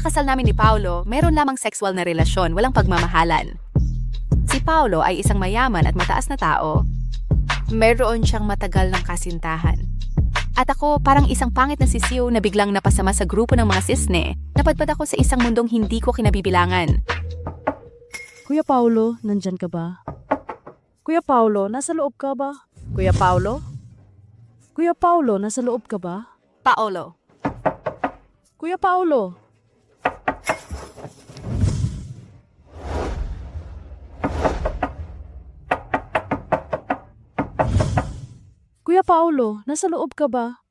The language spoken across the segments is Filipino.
kasal namin ni Paolo, meron lamang sexual na relasyon, walang pagmamahalan. Si Paolo ay isang mayaman at mataas na tao. Meron siyang matagal ng kasintahan. At ako, parang isang pangit na sisiw na biglang napasama sa grupo ng mga sisne. Napadpad ako sa isang mundong hindi ko kinabibilangan. Kuya Paolo, nandyan ka ba? Kuya Paolo, nasa loob ka ba? Kuya Paolo? Kuya Paolo, nasa loob ka ba? Paolo. Kuya Paolo? Kuya Paolo, nasa loob ka ba?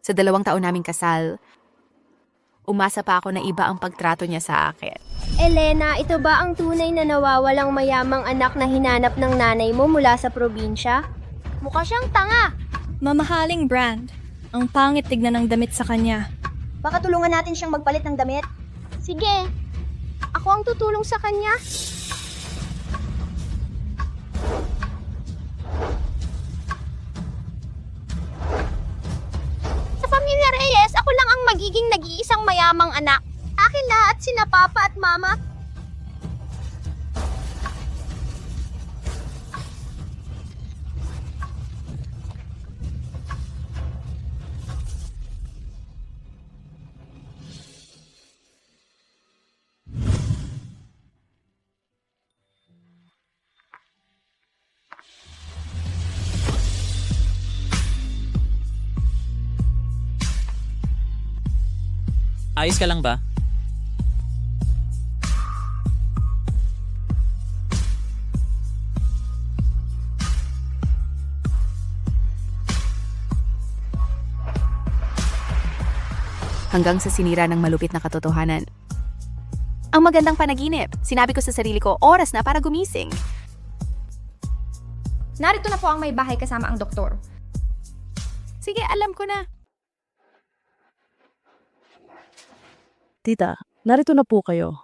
Sa 2 taon naming kasal, umasa pa ako na iba ang pagtrato niya sa akin. Elena, ito ba ang tunay na nawawalang mayamang anak na hinanap ng nanay mo mula sa probinsya? Mukha siyang tanga. Mamahaling brand. Ang pangit tignan ng damit sa kanya. Baka tulungan natin siyang magpalit ng damit. Sige, ako ang tutulong sa kanya. Sa pamilya Reyes, ako lang ang magiging nag-iisang mayamang anak. Akin lahat sina Papa at Mama. Ayos ka lang ba? Hanggang sa sinira ng malupit na katotohanan. Ang magandang panaginip. Sinabi ko sa sarili ko, oras na para gumising. Narito na po ang may bahay kasama ang doktor. Sige, alam ko na. Tita, narito na po kayo.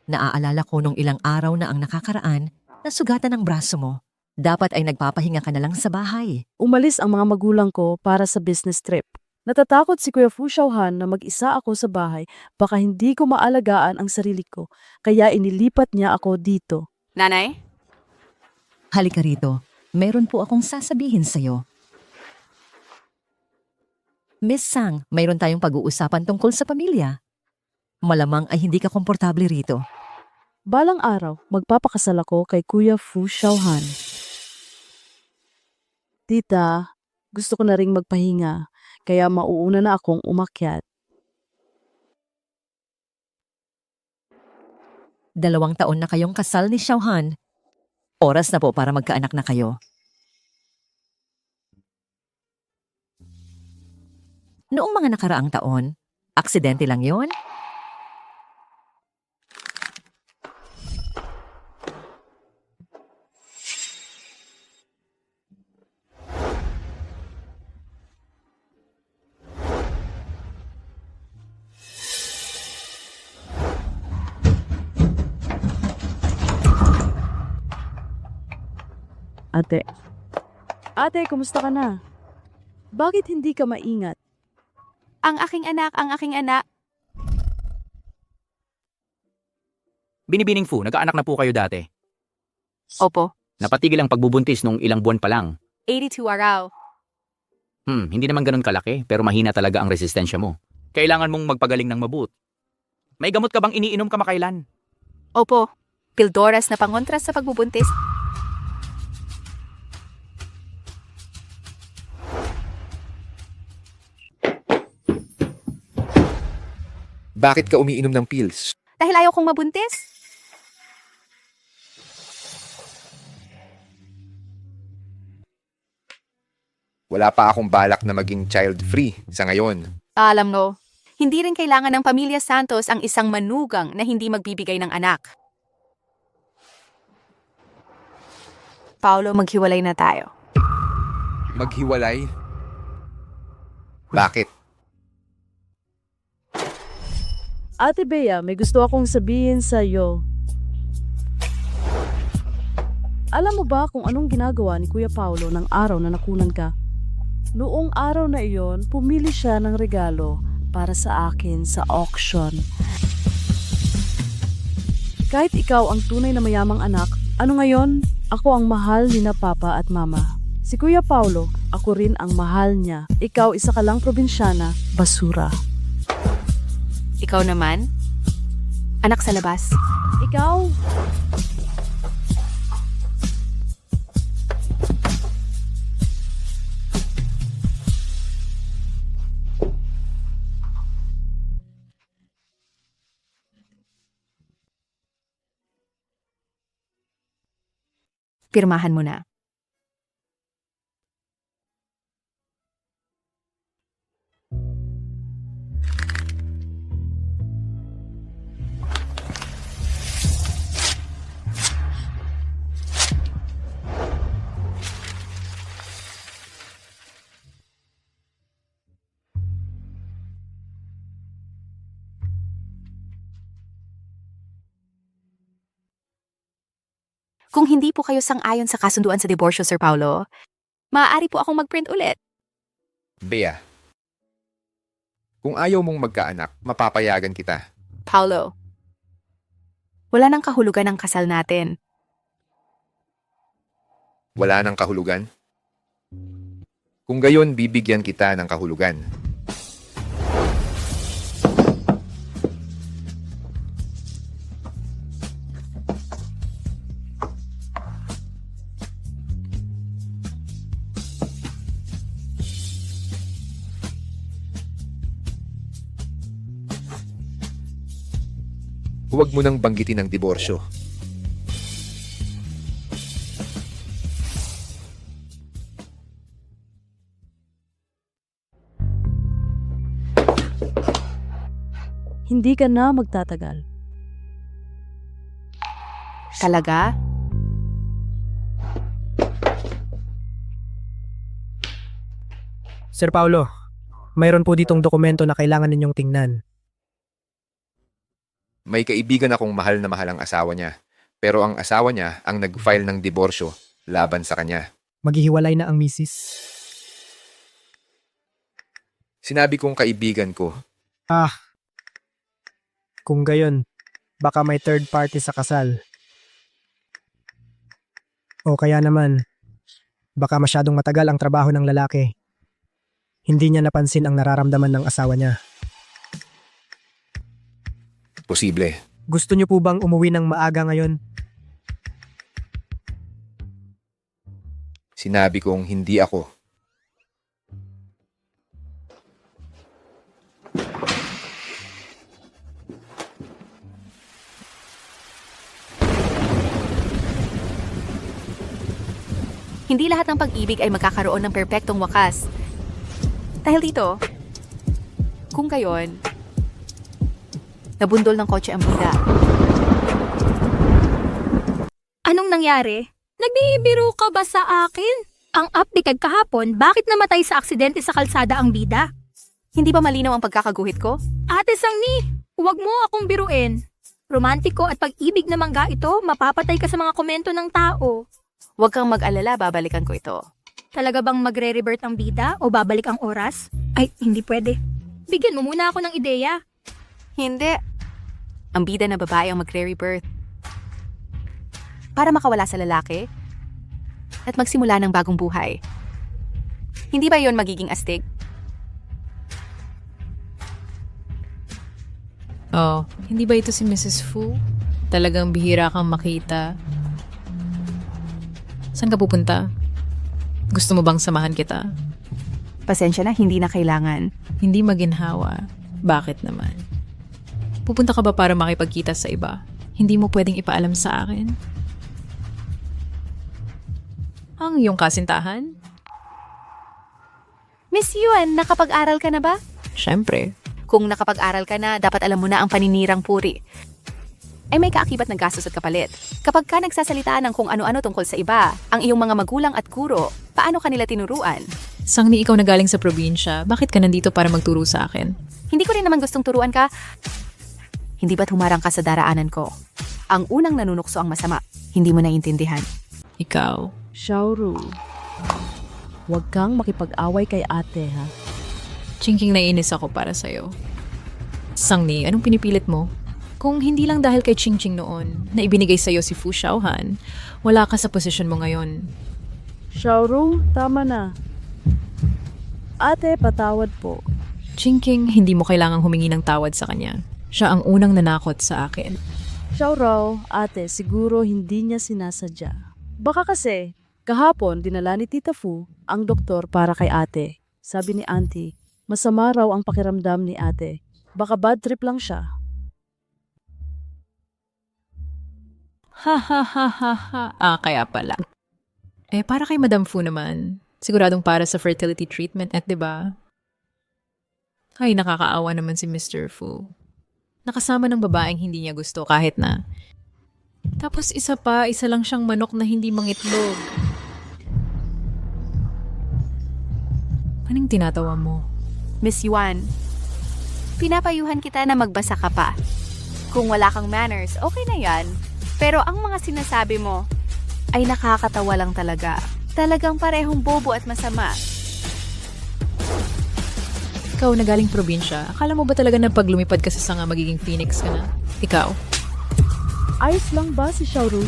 Naaalala ko nung ilang araw na ang nakakaraan na sugatan ng braso mo. Dapat ay nagpapahinga ka na lang sa bahay. Umalis ang mga magulang ko para sa business trip. Natatakot si Kuya Fu Xiaohan na mag-isa ako sa bahay, baka hindi ko maalagaan ang sarili ko, kaya inilipat niya ako dito. Nanay? Halika rito, meron po akong sasabihin sa'yo. Miss Sang, mayroon tayong pag-uusapan tungkol sa pamilya. Malamang ay hindi ka komportable rito. Balang araw, magpapakasal ako kay Kuya Fu Xiaohan. Tita, gusto ko na ring magpahinga, kaya mauuna na akong umakyat. 2 taon na kayong kasal ni Xiaohan. Oras na po para magkaanak na kayo. Noong mga nakaraang taon, aksidente lang yon? Ate. Ate, kumusta ka na? Bakit hindi ka maingat? Ang aking anak. Binibining Fu, nagkaanak na po kayo dati. Opo, Napatigil ang pagbubuntis nung ilang buwan pa lang. 82 araw. Hindi naman ganun kalaki, pero mahina talaga ang resistensya mo. Kailangan mong magpagaling ng mabuti. May gamot ka bang iniinom kamakailan? Opo, pildoras na pangontras sa pagbubuntis. Bakit ka umiinom ng pills? Dahil ayaw kong mabuntis. Wala pa akong balak na maging child-free sa ngayon. Alam no, Hindi rin kailangan ng pamilya Santos ang isang manugang na hindi magbibigay ng anak. Paolo, maghiwalay na tayo. Maghiwalay? Bakit? Ate Bea, may gusto akong sabihin sa iyo. Alam mo ba kung anong ginagawa ni Kuya Paolo ng araw na nakunan ka? Noong araw na iyon, pumili siya ng regalo para sa akin sa auction. Kahit ikaw ang tunay na mayamang anak, ano ngayon? Ako ang mahal ni na Papa at Mama. Si Kuya Paolo, ako rin ang mahal niya. Ikaw isa ka lang probinsyana, basura. Ikaw naman? Anak sa labas. Ikaw? Pirmahan mo na. Kung hindi po kayo sang-ayon sa kasunduan sa diborsyo, Sir Paolo, maaari po akong mag-print ulit. Bea, kung ayaw mong magkaanak, mapapayagan kita. Paolo, wala nang kahulugan ang kasal natin. Wala nang kahulugan? Kung gayon, bibigyan kita ng kahulugan. Huwag mo nang banggitin ang diborsyo. Hindi ka na magtatagal. Talaga? Sir Paulo, mayroon po ditong dokumento na kailangan ninyong tingnan. May kaibigan akong mahal na mahal ang asawa niya, pero ang asawa niya ang nag-file ng diborsyo laban sa kanya. Maghihiwalay na ang misis. Sinabi kong kaibigan ko, Kung gayon, baka may third party sa kasal. O kaya naman, baka masyadong matagal ang trabaho ng lalaki. Hindi niya napansin ang nararamdaman ng asawa niya. posible. Gusto niyo po bang umuwi ng maaga ngayon? Sinabi kong hindi ako. Hindi lahat ng pag-ibig ay magkakaroon ng perpektong wakas. Dahil dito, kung gayon, nabundol ng kotse ang bida. Anong nangyari? Nagbibiro ka ba sa akin? Ang update kahapon, bakit namatay sa aksidente sa kalsada ang bida? Hindi ba malinaw ang pagkakaguhit ko? Ate Sangni, huwag mo akong biruin. Romantiko at pag-ibig na mangga ito, mapapatay ka sa mga komento ng tao. Huwag kang mag-alala, babalikan ko ito. Talaga bang magre-revert ang bida o babalik ang oras? Ay, hindi pwede. Bigyan mo muna ako ng ideya. Hindi. Ang bida na babae ang magre-rebirth. Para makawala sa lalaki at magsimula ng bagong buhay. Hindi ba yon magiging astig? Oh, hindi ba ito si Mrs. Fu? Talagang bihira kang makita. Saan ka pupunta? Gusto mo bang samahan kita? Pasensya na, hindi na kailangan. Hindi maginhawa. Bakit naman? Pupunta ka ba para makipagkita sa iba? Hindi mo pwedeng ipaalam sa akin? Ang iyong kasintahan? Miss Yuan, nakapag-aral ka na ba? Siyempre. Kung nakapag-aral ka na, dapat alam mo na ang paninirang puri ay may kaakibat ng gastos at kapalit. Kapag ka nagsasalita ng kung ano-ano tungkol sa iba, ang iyong mga magulang at guro, paano kanila tinuruan? Sangni, ikaw na galing sa probinsya. Bakit ka nandito para magturo sa akin? Hindi ko rin naman gustong turuan ka. Hindi ba't humarang ka sa daraanan ko? Ang unang nanunukso ang masama. Hindi mo naiintindihan. Ikaw. Xiaoru, huwag kang makipag-away kay ate, ha? Chingking naiinis ako para sa'yo. Sangni, anong pinipilit mo? Kung hindi lang dahil kay Chingching noon na ibinigay sa'yo si Fu Xiaohan, wala ka sa posisyon mo ngayon. Xiaoru, tama na. Ate, patawad po. Chingking, hindi mo kailangang humingi ng tawad sa kanya. Siya ang unang nanakot sa akin. Xiaoru, ate, siguro hindi niya sinasadya. Baka kasi, kahapon dinala ni Tita Fu ang doktor para kay ate. Sabi ni auntie, masama raw ang pakiramdam ni ate. Baka bad trip lang siya. Ha ha ha ha ha. Kaya pala. Para kay Madam Fu naman. Siguradong para sa fertility treatment at 'di ba? Ay, nakakaawa naman si Mr. Fu. Nakasama ng babaeng hindi niya gusto kahit na. Tapos isa lang siyang manok na hindi mangitlog. Anong tinatawa mo? Miss Yuan, pinapayuhan kita na magbasa ka pa. Kung wala kang manners, okay na yan. Pero ang mga sinasabi mo ay nakakatawa lang talaga. Talagang parehong bobo at masama. Ikaw na galing probinsya, akala mo ba talaga na pag lumipad ka sa sanga magiging phoenix ka na? Ikaw? Ayos lang ba si Xiaoru?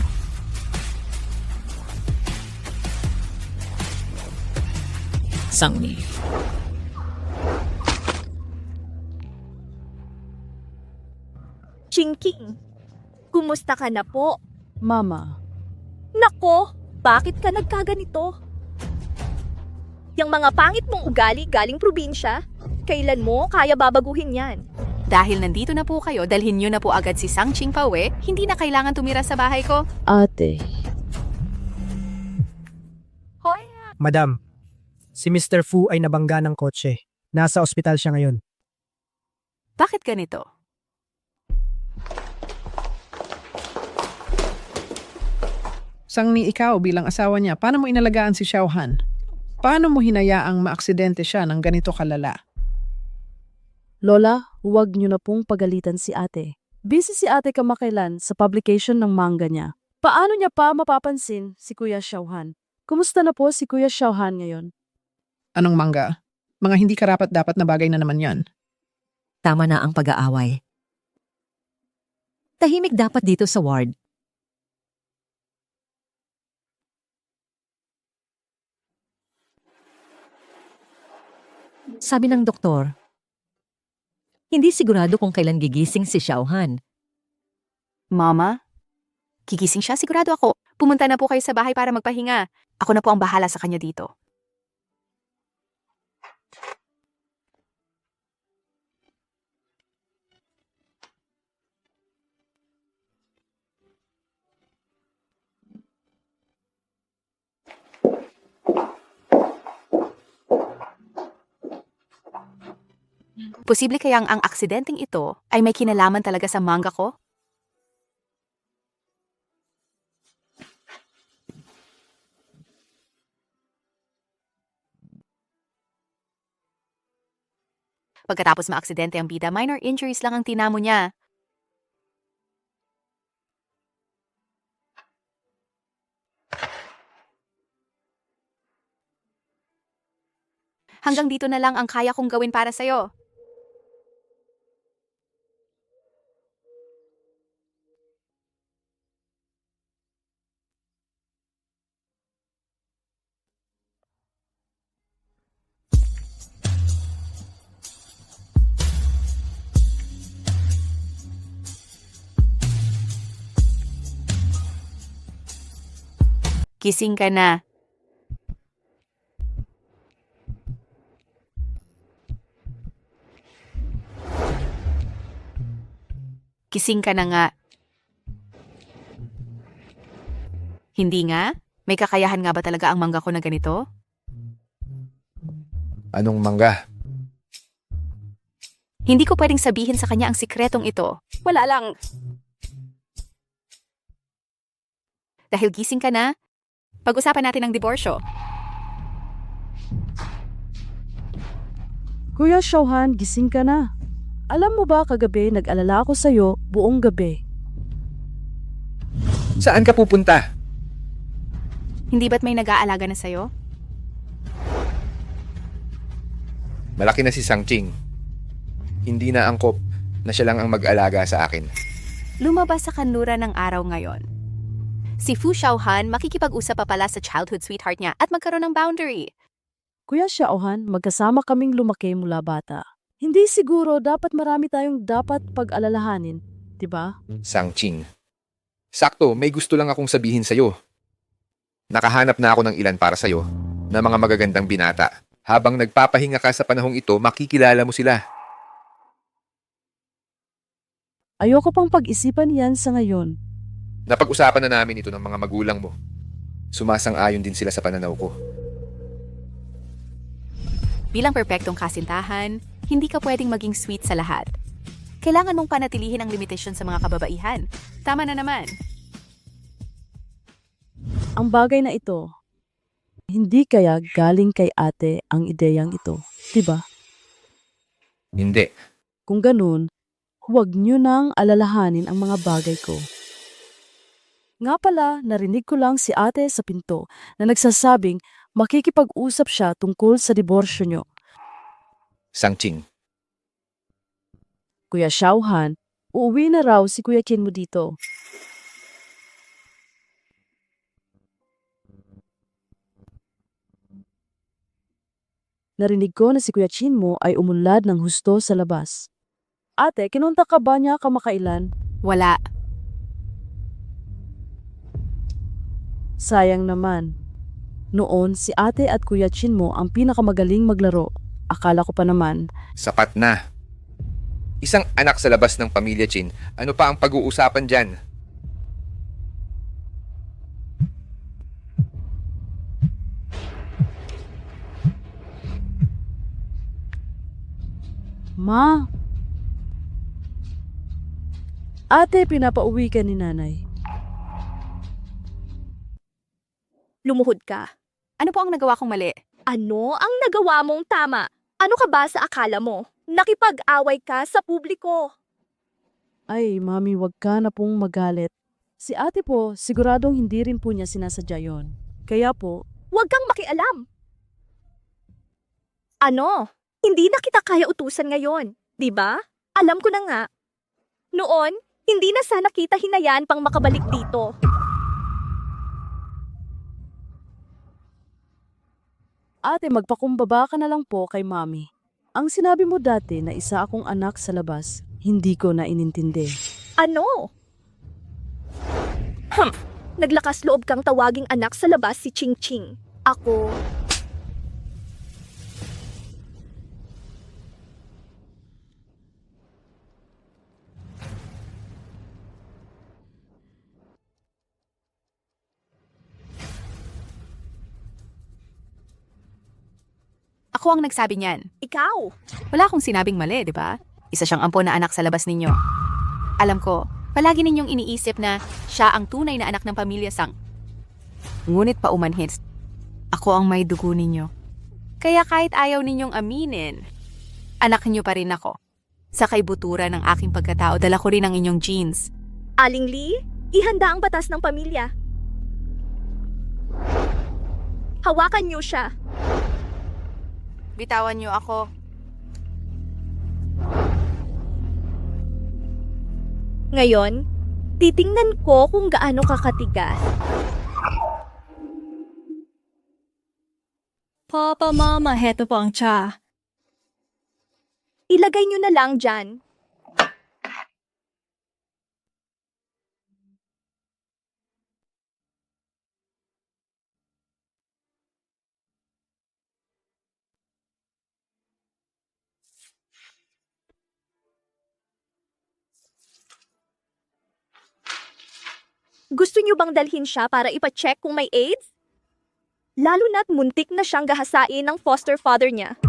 Sangni. Chingking, kumusta ka na po? Mama, Nako, bakit ka nagkaganito? Yang mga pangit mong ugali galing probinsya, kailan mo kaya babaguhin yan? Dahil nandito na po kayo, dalhin nyo na po agad si Sang Ching Pawe, hindi na kailangan tumira sa bahay ko. ate. Madam, si Mr. Fu ay nabangga ng kotse. Nasa ospital siya ngayon. Bakit ganito? Sangni, ikaw bilang asawa niya, paano mo inalagaan si Xiaohan? Paano mo hinayaang maaksidente siya ng ganito kalala? Lola, huwag niyo na pong pagalitan si ate. Busy si ate kamakailan sa publication ng manga niya. Paano niya pa mapapansin si Kuya Xiaohan? Kumusta na po si Kuya Xiaohan ngayon? Anong mangga? Mga hindi karapat-dapat na bagay na naman yan. Tama na ang pag-aaway. Tahimik dapat dito sa ward. Sabi ng doktor, hindi sigurado kung kailan gigising si Xiaohan. Mama? Gigising siya? Sigurado ako. Pumunta na po kayo sa bahay para magpahinga. Ako na po ang bahala sa kanya dito. Posible kayang ang aksidenteng ito ay may kinalaman talaga sa manga ko? Pagkatapos maaksidente ang bida, minor injuries lang ang tinamo niya. Hanggang dito na lang ang kaya kong gawin para sa'yo. Gising ka na. Gising ka na nga. Hindi nga? May kakayahan nga ba talaga ang mangga ko na ganito? Anong mangga? Hindi ko pwedeng sabihin sa kanya ang sikretong ito. Wala lang. Dahil gising ka na, pag-usapan natin ang diborsyo. Kuya Xiaohan, gising ka na. Alam mo ba kagabi nag-alala ako sa'yo buong gabi. Saan ka pupunta? Hindi ba't may nag-aalaga na sa'yo? Malaki na si Sangching. Hindi na angkop na siya lang ang mag-alaga sa akin. Lumabas sa kanluran ng araw ngayon. Si Fu Xiaohan makikipag-usap pa pala sa childhood sweetheart niya at magkaroon ng boundary. Kuya Xiaohan, magkasama kaming lumaki mula bata. Hindi siguro dapat marami tayong dapat pag-alalahanin, di ba? Sangching. Sakto, may gusto lang akong sabihin sa'yo. Nakahanap na ako ng ilan para sa'yo na mga magagandang binata. Habang nagpapahinga ka sa panahong ito, makikilala mo sila. Ayoko pang pag-isipan yan sa ngayon. Napag-usapan na namin ito ng mga magulang mo. Sumasang-ayon din sila sa pananaw ko. Bilang perpektong kasintahan, hindi ka pwedeng maging sweet sa lahat. Kailangan mong panatilihin ang limitasyon sa mga kababaihan. Tama na naman. Ang bagay na ito, hindi kaya galing kay ate ang ideyang ito, di ba? Hindi. Kung ganun, huwag niyo nang alalahanin ang mga bagay ko. Nga pala, narinig ko lang si ate sa pinto na nagsasabing makikipag-usap siya tungkol sa diborsyo niyo. Sangching. Kuya Xiaohan, uuwi na raw si Kuya Chin mo dito. Narinig ko na si Kuya Chin mo ay umunlad ng husto sa labas. Ate, kinunta ka ba niya kamakailan? Wala. Sayang naman. Noon, si ate at Kuya Chin mo ang pinakamagaling maglaro. Akala ko pa naman. Sapat na. Isang anak sa labas ng pamilya Chin, ano pa ang pag-uusapan dyan? Ma! Ate, pinapauwi ka ni nanay. Lumuhod ka. Ano po ang nagawa kong mali? Ano ang nagawa mong tama? Ano ka ba sa akala mo? Nakipag-away ka sa publiko. Ay, mami, wag ka na pong magalit. Si ate po, siguradong hindi rin po niya sinasadya yon. Kaya po, Huwag kang makialam. Ano? Hindi na kita kaya utusan ngayon, di ba? Alam ko na nga. Noon, hindi na sana kita hinayaan pang makabalik dito. ate, magpakumbaba ka na lang po kay mami. Ang sinabi mo dati na isa akong anak sa labas, hindi ko na inintindi. Ano? Naglakas loob kang tawaging anak sa labas si Ching Ching. Ako, Ako ang nagsabi niyan. ikaw. Wala akong sinabing mali, di ba? Isa siyang ampon na anak sa labas ninyo. Alam ko, palagi ninyong iniisip na siya ang tunay na anak ng pamilya Sang. Ngunit paumanhin, ako ang may dugo ninyo. Kaya kahit ayaw ninyong aminin, anak niyo pa rin ako. Sa kaibuturan ng aking pagkatao, dala ko rin ang inyong genes. Aling Lee, ihanda ang batas ng pamilya. Hawakan niyo siya. Bitawan niyo ako. Ngayon, titingnan ko kung gaano kakatigas. Papa, Mama, heto po ang tsa. Ilagay niyo na lang dyan. Gusto niyo bang dalhin siya para ipacheck kung may AIDS? Lalo na't muntik na siyang gahasain ng foster father niya.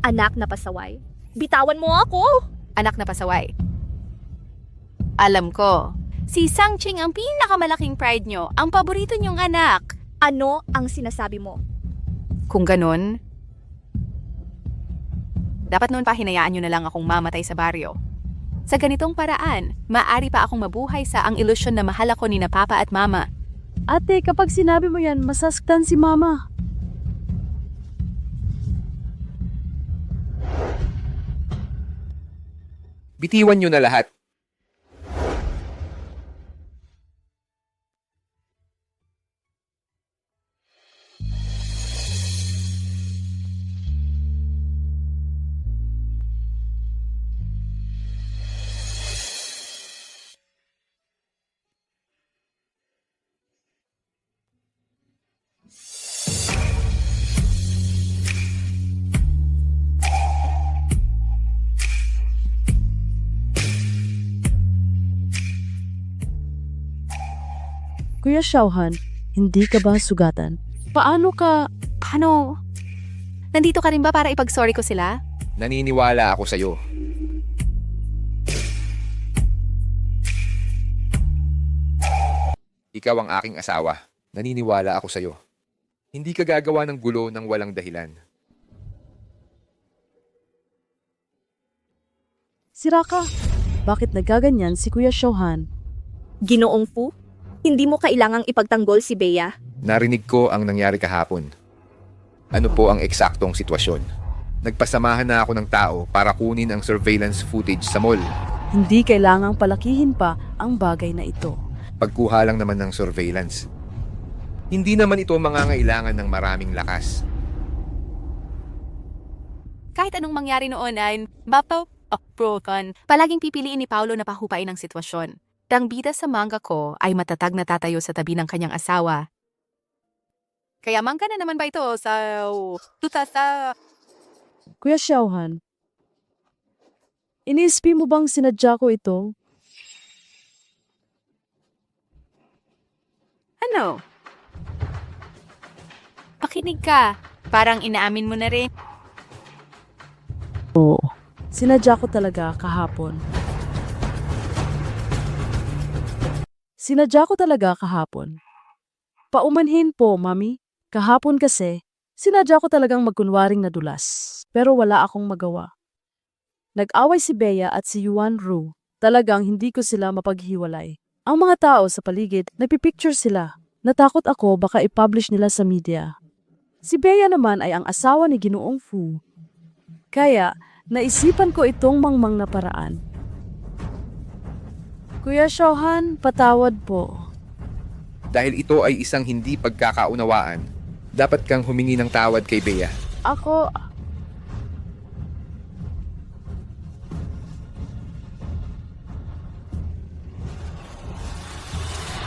Anak na pasaway. Bitawan mo ako! Anak na pasaway. Alam ko, si Sangching ang pinakamalaking pride nyo, ang paborito nyong anak. Ano ang sinasabi mo? Kung ganun, dapat noon pa hinayaan nyo na lang akong mamatay sa baryo. Sa ganitong paraan, maaari pa akong mabuhay sa ang ilusyon na mahal ako ni na papa at mama. Ate, kapag sinabi mo yan, masasaktan si mama. Bitiwan nyo na lahat. Kuya Xiaohan, hindi ka ba sugatan? Paano ka... Paano? Nandito ka rin ba para ipag-sorry ko sila? Naniniwala ako sa'yo. Ikaw ang aking asawa. Naniniwala ako sa'yo. Hindi ka gagawa ng gulo ng walang dahilan. Sira ka. Bakit nagaganyan si Kuya Xiaohan? Ginoong Fu, hindi mo kailangang ipagtanggol si Bea. Narinig ko ang nangyari kahapon. Ano po ang eksaktong sitwasyon? Nagpasamahan na ako ng tao para kunin ang surveillance footage sa mall. Hindi kailangang palakihin pa ang bagay na ito. Pagkuha lang naman ng surveillance. Hindi naman ito mangangailangan ng maraming lakas. Kahit anong mangyari noon ay broken. Palaging pipiliin ni Paulo na pahupain ang sitwasyon. Ang bida sa manga ko ay matatag na tatayo sa tabi ng kanyang asawa. Kaya mangga na naman ba ito sa... Kuya Xiaohan, iniisip mo bang sinadya ko ito? Ano? Pakinig ka. Parang inaamin mo na rin. Oo. Sinadya ko talaga kahapon. Sinadya ko talaga kahapon. Paumanhin po, Mami. Kahapon kasi, sinadya ko talagang magkunwaring nadulas. Pero wala akong magawa. Nag-away si Bea at si Yuan Ru. Talagang hindi ko sila mapaghiwalay. Ang mga tao sa paligid, nagpipicture sila. Natakot ako baka i-publish nila sa media. Si Bea naman ay ang asawa ni Ginoong Fu. Kaya, naisipan ko itong mangmang na paraan. Kuya Xiaohan, patawad po. Dahil ito ay isang hindi pagkakaunawaan, dapat kang humingi ng tawad kay Bea. Ako...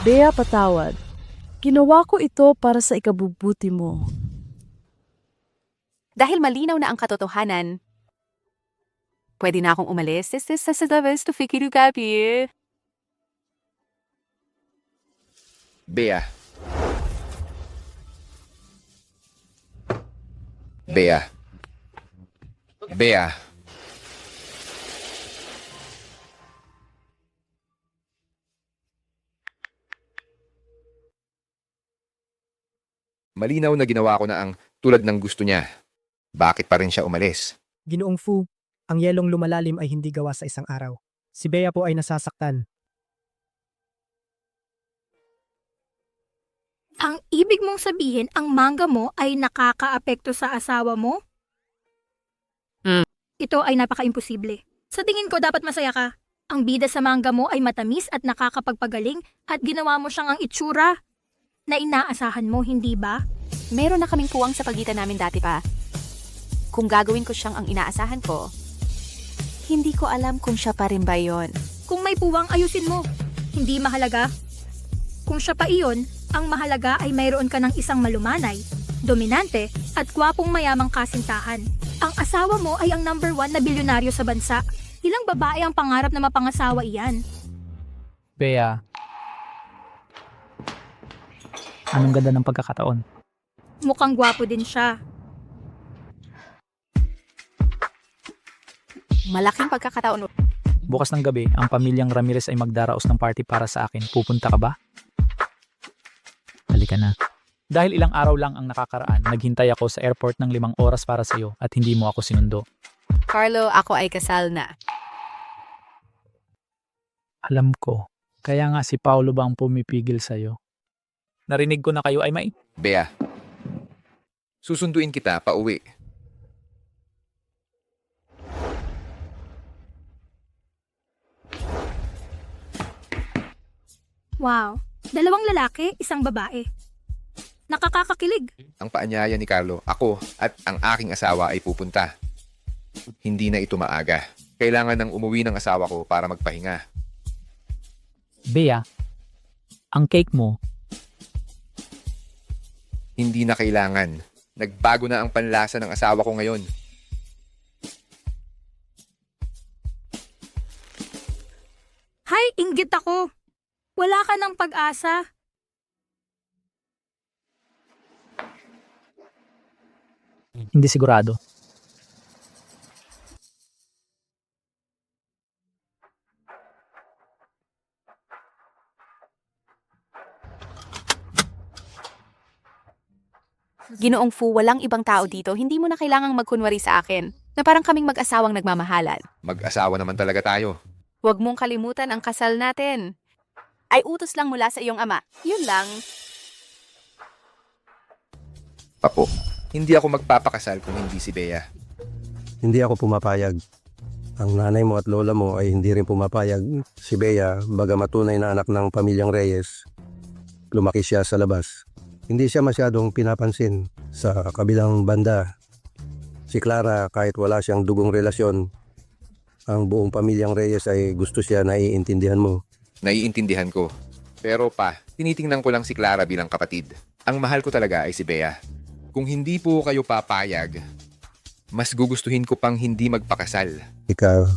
Bea, patawad. Ginawa ko ito para sa ikabubuti mo. Dahil malinaw na ang katotohanan, pwede na akong umalis. Sa to fikiru gabi. Bea. Bea. Bea. Malinaw na ginawa ko na ang tulad ng gusto niya. Bakit pa rin siya umalis? Ginoong Fu, ang yelong lumalalim ay hindi gawa sa isang araw. Si Bea po ay nasasaktan. Ang ibig mong sabihin, ang manga mo ay nakakaapekto sa asawa mo? Ito ay napaka-imposible. Sa tingin ko, dapat masaya ka. Ang bida sa manga mo ay matamis at nakakapagpagaling at ginawa mo siyang ang itsura na inaasahan mo, hindi ba? Meron na kaming puwang sa pagitan namin dati pa. Kung gagawin ko siyang ang inaasahan ko, hindi ko alam kung siya pa rin ba yun. Kung may puwang, ayusin mo. Hindi mahalaga. Kung siya pa iyon, ang mahalaga ay mayroon ka ng isang malumanay, dominante, at gwapong mayamang kasintahan. Ang asawa mo ay ang number 1 na bilyonaryo sa bansa. Ilang babae ang pangarap na mapangasawa iyan? Bea, anong ganda ng pagkakataon? Mukhang gwapo din siya. Malaking pagkakataon. Bukas ng gabi, ang pamilyang Ramirez ay magdaraos ng party para sa akin. Pupunta ka ba? Halika na. Dahil ilang araw lang ang nakakaraan, naghintay ako sa airport ng 5 oras para sa iyo at hindi mo ako sinundo. Carlo, ako ay kasal na. Alam ko. Kaya nga si Paulo ba ang pumipigil sa iyo? Narinig ko na kayo ay may... Bea, susunduin kita pauwi. Wow, 2 lalaki, 1 babae. Nakakakakilig. Ang paanyaya ni Carlo, ako at ang aking asawa ay pupunta. Hindi na ito maaga. Kailangan nang umuwi ng asawa ko para magpahinga. Bea, ang cake mo, Hindi na kailangan. Nagbago na ang panlasa ng asawa ko ngayon. Hay, inggit ako. Wala ka ng pag-asa. hindi sigurado. Ginoong Fu, walang ibang tao dito. Hindi mo na kailangang magkunwari sa akin na parang kaming mag-asawang nagmamahalan. Mag-asawa naman talaga tayo. Huwag mong kalimutan ang kasal natin. Ay utos lang mula sa iyong ama. Yun lang. Papo, hindi ako magpapakasal kung hindi si Bea. Hindi ako pumapayag. Ang nanay mo at lola mo ay hindi rin pumapayag. Si Bea, bagamat tunay na anak ng pamilyang Reyes, lumaki siya sa labas. Hindi siya masyadong pinapansin. Sa kabilang banda, si Clara, kahit wala siyang dugong relasyon, ang buong pamilyang Reyes ay gusto siya, naiintindihan mo. Naiintindihan ko. Pero pa, tinitingnan ko lang si Clara bilang kapatid. Ang mahal ko talaga ay si Bea. Kung hindi po kayo papayag, mas gugustuhin ko pang hindi magpakasal. Ikaw,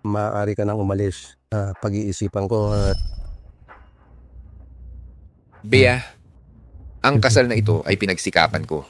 maaari ka nang umalis. Pag-iisipan ko at Bea, ang kasal na ito ay pinagsikapan ko.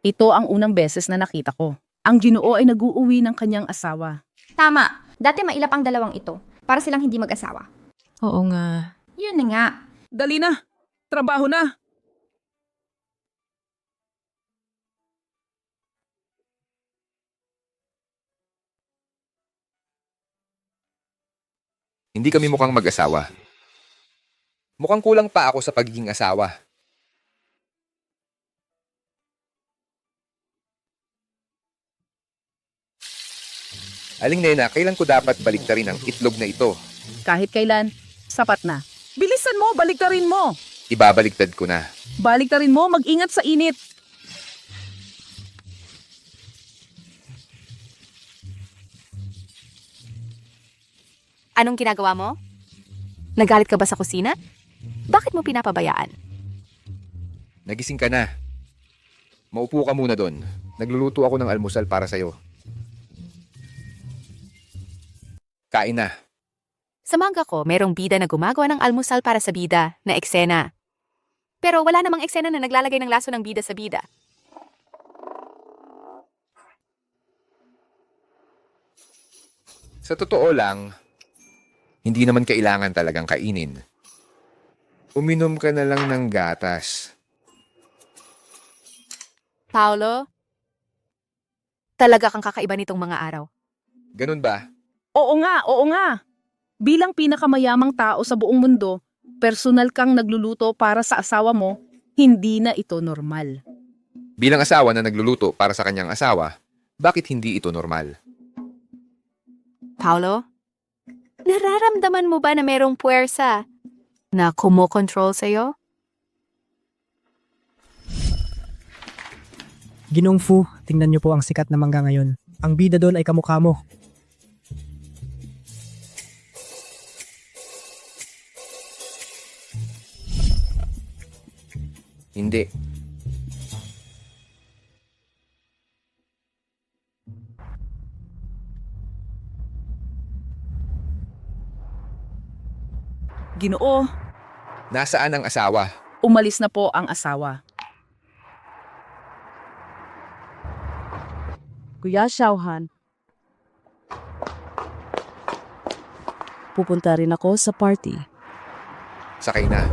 Ito ang unang beses na nakita ko. Ang Ginoo ay nag-uuwi ng kanyang asawa. Tama. Dati mailap ang 2 ito. Para silang hindi mag-asawa. Oo nga. Yun na nga. Dali na. Trabaho na. Hindi kami mukhang mag-asawa. Mukhang kulang pa ako sa pagiging asawa. Aling Nena, kailan ko dapat baliktarin ang itlog na ito? Kahit kailan, sapat na. Bilisan mo, baliktarin mo. Ibabaliktad ko na. Baliktarin mo, mag-ingat sa init. Anong ginagawa mo? Nagalit ka ba sa kusina? Bakit mo pinapabayaan? Nagising ka na. Maupo ka muna doon. Nagluluto ako ng almusal para sa'yo. Kain na. Sa manga ko, merong bida na gumagawa ng almusal para sa bida na eksena. Pero wala namang eksena na naglalagay ng laso ng bida sa bida. Sa totoo lang, hindi naman kailangan talagang kainin. Uminom ka na lang ng gatas. Paolo, talaga kang kakaiba nitong mga araw. Ganun ba? Oo nga. Bilang pinakamayamang tao sa buong mundo, personal kang nagluluto para sa asawa mo, hindi na ito normal. Bilang asawa na nagluluto para sa kanyang asawa, bakit hindi ito normal? Paolo, nararamdaman mo ba na merong puwersa na kumokontrol sa'yo? Ginong Fu, tingnan niyo po ang sikat na mangga ngayon. Ang bida doon ay kamukha mo. Hindi. Ginoo, Nasaan ang asawa? umalis na po ang asawa. Kuya Xiaohan, pupunta rin ako sa party. Sakay na.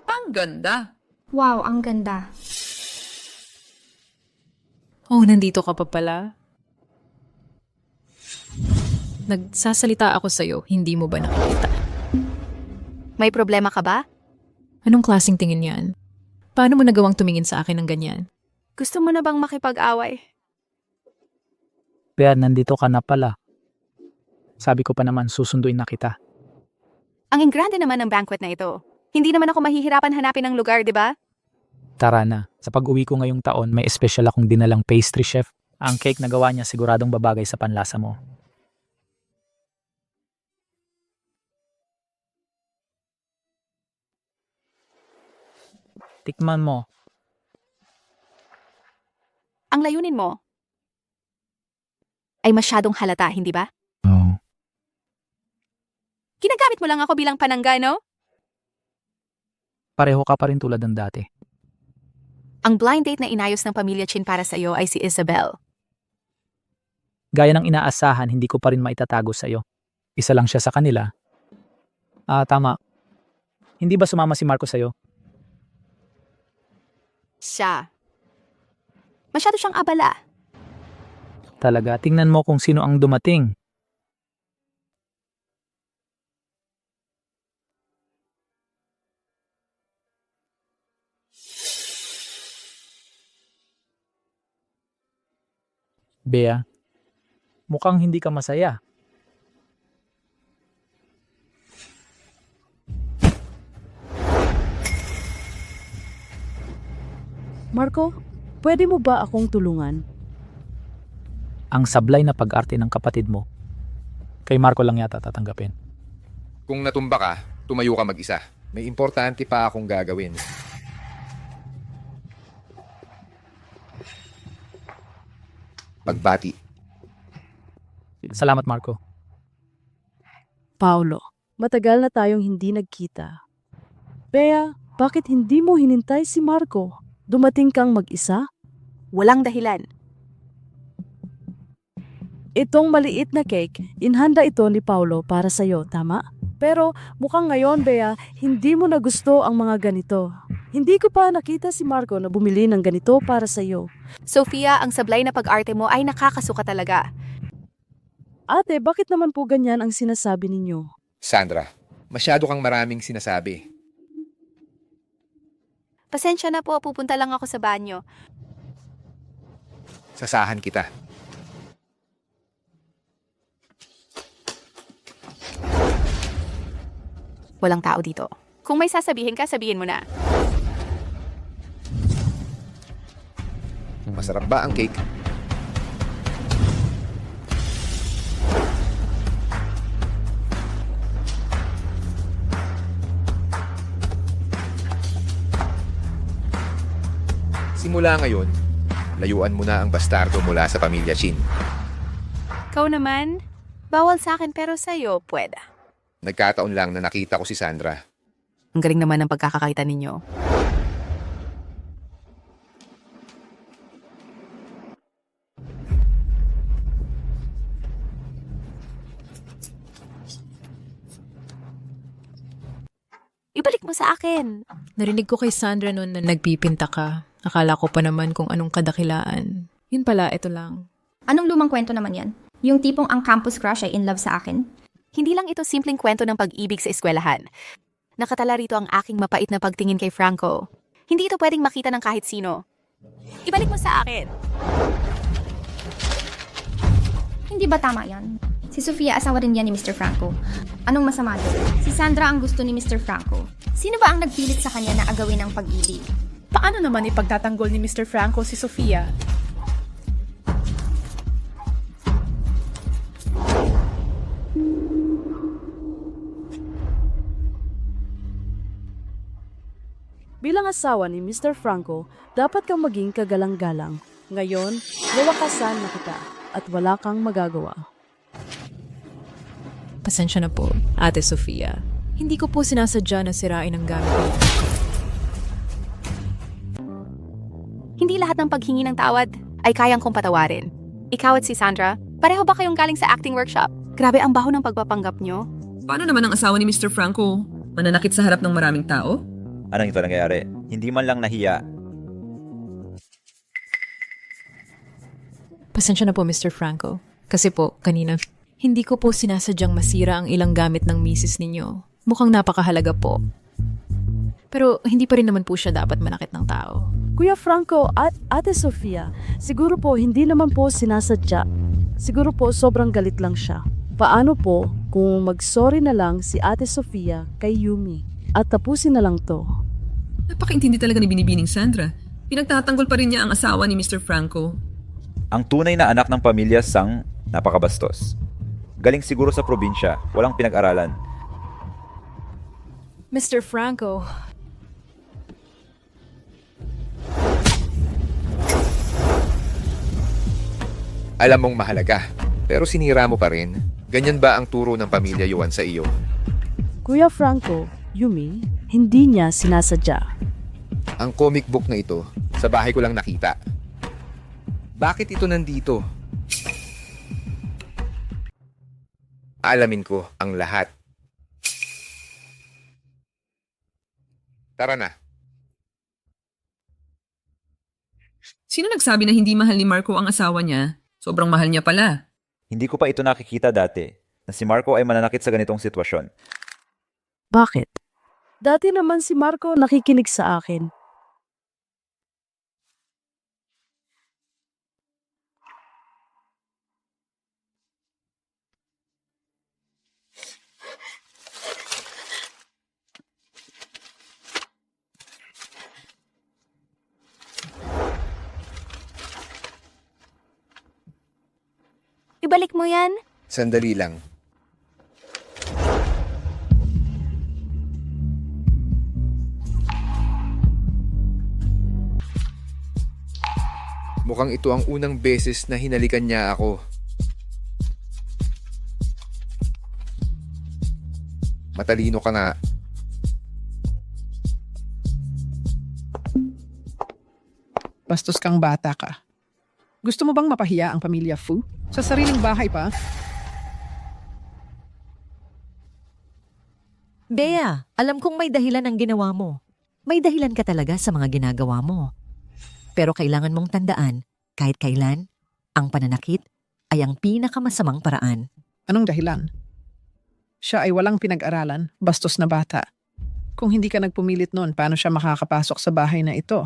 Ang ganda. Wow, ang ganda. Oh, nandito ka pa pala. Nagsasalita ako sa'yo, hindi mo ba nakikita? May problema ka ba? Anong klaseng tingin yan? Paano mo nagawang tumingin sa akin ng ganyan? Gusto mo na bang makipag-away? Bea, nandito ka na pala. Sabi ko pa naman, susunduin na kita. Ang ingrande naman ng banquet na ito. Hindi naman ako mahihirapan hanapin ng lugar, di ba? Tara na. Sa pag-uwi ko ngayong taon, may espesyal akong dinalang pastry chef. Ang cake na gawa niya siguradong babagay sa panlasa mo. Tikman mo. Ang layunin mo ay masyadong halata, hindi ba? Oo. Ginagamit mo lang ako bilang panangga, no? Pareho ka pa rin tulad ng dati. Ang blind date na inayos ng pamilya Chin para sa iyo ay si Isabel. Gaya ng inaasahan, hindi ko pa rin maitatago sa'yo. Isa lang siya sa kanila. Tama. Hindi ba sumama si Marco sa'yo? Siya. Masyado siyang abala. Talaga, tingnan mo kung sino ang dumating. Bea, mukhang hindi ka masaya. Marco, pwede mo ba akong tulungan? Ang sablay na pag-arte ng kapatid mo, kay Marco lang yata tatanggapin. Kung natumba ka, tumayo ka mag-isa. May importante pa akong gagawin. Pagbati. Salamat, Marco. Paolo, matagal na tayong hindi nagkita. Bea, bakit hindi mo hinintay si Marco? Dumating kang mag-isa? Walang dahilan. Itong maliit na cake, inhanda ito ni Paolo para sa'yo, tama? Pero mukhang ngayon, Bea, hindi mo na gusto ang mga ganito. Hindi ko pa nakita si Marco na bumili ng ganito para sa'yo. Sofia, ang sablay na pag-arte mo ay nakakasuka talaga. Ate, bakit naman po ganyan ang sinasabi ninyo? Sandra, masyado kang maraming sinasabi. Pasensya na po, pupunta lang ako sa banyo. Sasahan kita. Walang tao dito. Kung may sasabihin ka, sabihin mo na. Masarap ba ang cake? Simula ngayon, layuan mo na ang bastardo mula sa pamilya Chin. Ikaw naman, Bawal sa akin pero sa'yo, pwede. Nagkataon lang na nakita ko si Sandra. Ang galing naman ng pagkakakita ninyo. Ibalik mo sa akin. Narinig ko kay Sandra noon na nagpipinta ka. Akala ko pa naman kung anong kadakilaan. Yun pala, ito lang. Anong lumang kwento naman yan? Yung tipong ang campus crush ay in love sa akin? Hindi lang ito simpleng kwento ng pag-ibig sa eskwelahan. Nakatala rito ang aking mapait na pagtingin kay Franco. Hindi ito pwedeng makita ng kahit sino. Ibalik mo sa akin. Hindi ba tama yan? Si Sofia asawa rin yan ni Mr. Franco. Anong masama doon? Si Sandra ang gusto ni Mr. Franco. Sino ba ang nagpilit sa kanya na agawin ang pag-ibig? Paano naman ipagtatanggol ni Mr. Franco si Sofia? Bilang asawa ni Mr. Franco, dapat kang maging kagalang-galang. Ngayon, lawakasan na kita at wala kang magagawa. Pasensya na po, Ate Sofia. Hindi ko po sinasadya na sirain ang gamit niyo. Hindi lahat ng paghingi ng tawad ay kayang kong patawarin. Ikaw at si Sandra, pareho ba kayong galing sa acting workshop? Grabe ang baho ng pagpapanggap nyo. Paano naman ang asawa ni Mr. Franco? Mananakit sa harap ng maraming tao? Anong ito nangyayari? Hindi man lang nahiya. Pasensya na po, Mr. Franco. Kasi po, kanina, hindi ko po sinasadyang masira ang ilang gamit ng misis ninyo. Mukhang napakahalaga po. Pero hindi pa rin naman po siya dapat manakit ng tao. Kuya Franco at Ate Sofia, siguro po hindi naman po sinasadya. Siguro po sobrang galit lang siya. Paano po kung mag-sorry na lang si Ate Sofia kay Yumi at tapusin na lang to? Napakaintindi talaga ni Binibining Sandra. Pinagtatanggol pa rin niya ang asawa ni Mr. Franco. Ang tunay na anak ng pamilya Sang, napakabastos. Galing siguro sa probinsya, walang pinag-aralan. Mr. Franco, Alam mong mahalaga, pero sinira mo pa rin. Ganyan ba ang turo ng pamilya Yuan sa iyo? Kuya Franco, Yumi, hindi niya sinasadya. Ang comic book na ito, sa bahay ko lang nakita. Bakit ito nandito? Alamin ko ang lahat. Tara na. Sino nagsabi na hindi mahal ni Marco ang asawa niya? Sobrang mahal niya pala. Hindi ko pa ito nakikita dati, na si Marco ay mananakit sa ganitong sitwasyon. Bakit? Dati naman si Marco nakikinig sa akin. Ibalik mo yan. Sandali lang. Mukhang ito ang unang beses na hinalikan niya ako. Matalino ka nga. Bastos kang bata ka. Gusto mo bang mapahiya ang pamilya Fu? Sa sariling bahay pa? Bea, alam kong may dahilan ang ginawa mo. May dahilan ka talaga sa mga ginagawa mo. Pero kailangan mong tandaan, kahit kailan, ang pananakit ay ang pinakamasamang paraan. Anong dahilan? Siya ay walang pinag-aralan, bastos na bata. Kung hindi ka nagpumilit noon, paano siya makakapasok sa bahay na ito?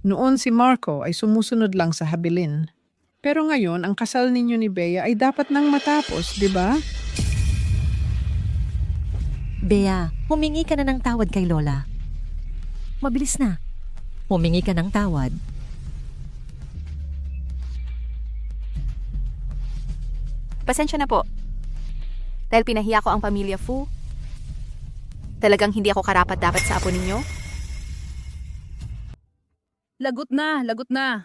Noon si Marco ay sumusunod lang sa habilin. Pero ngayon, ang kasal ninyo ni Bea ay dapat nang matapos, di ba? Bea, humingi ka na ng tawad kay Lola. Mabilis na. Humingi ka ng tawad. Pasensya na po. Dahil pinahiya ko ang pamilya Fu. Talagang hindi ako karapat-dapat sa apo ninyo. Lagot na, lagot na.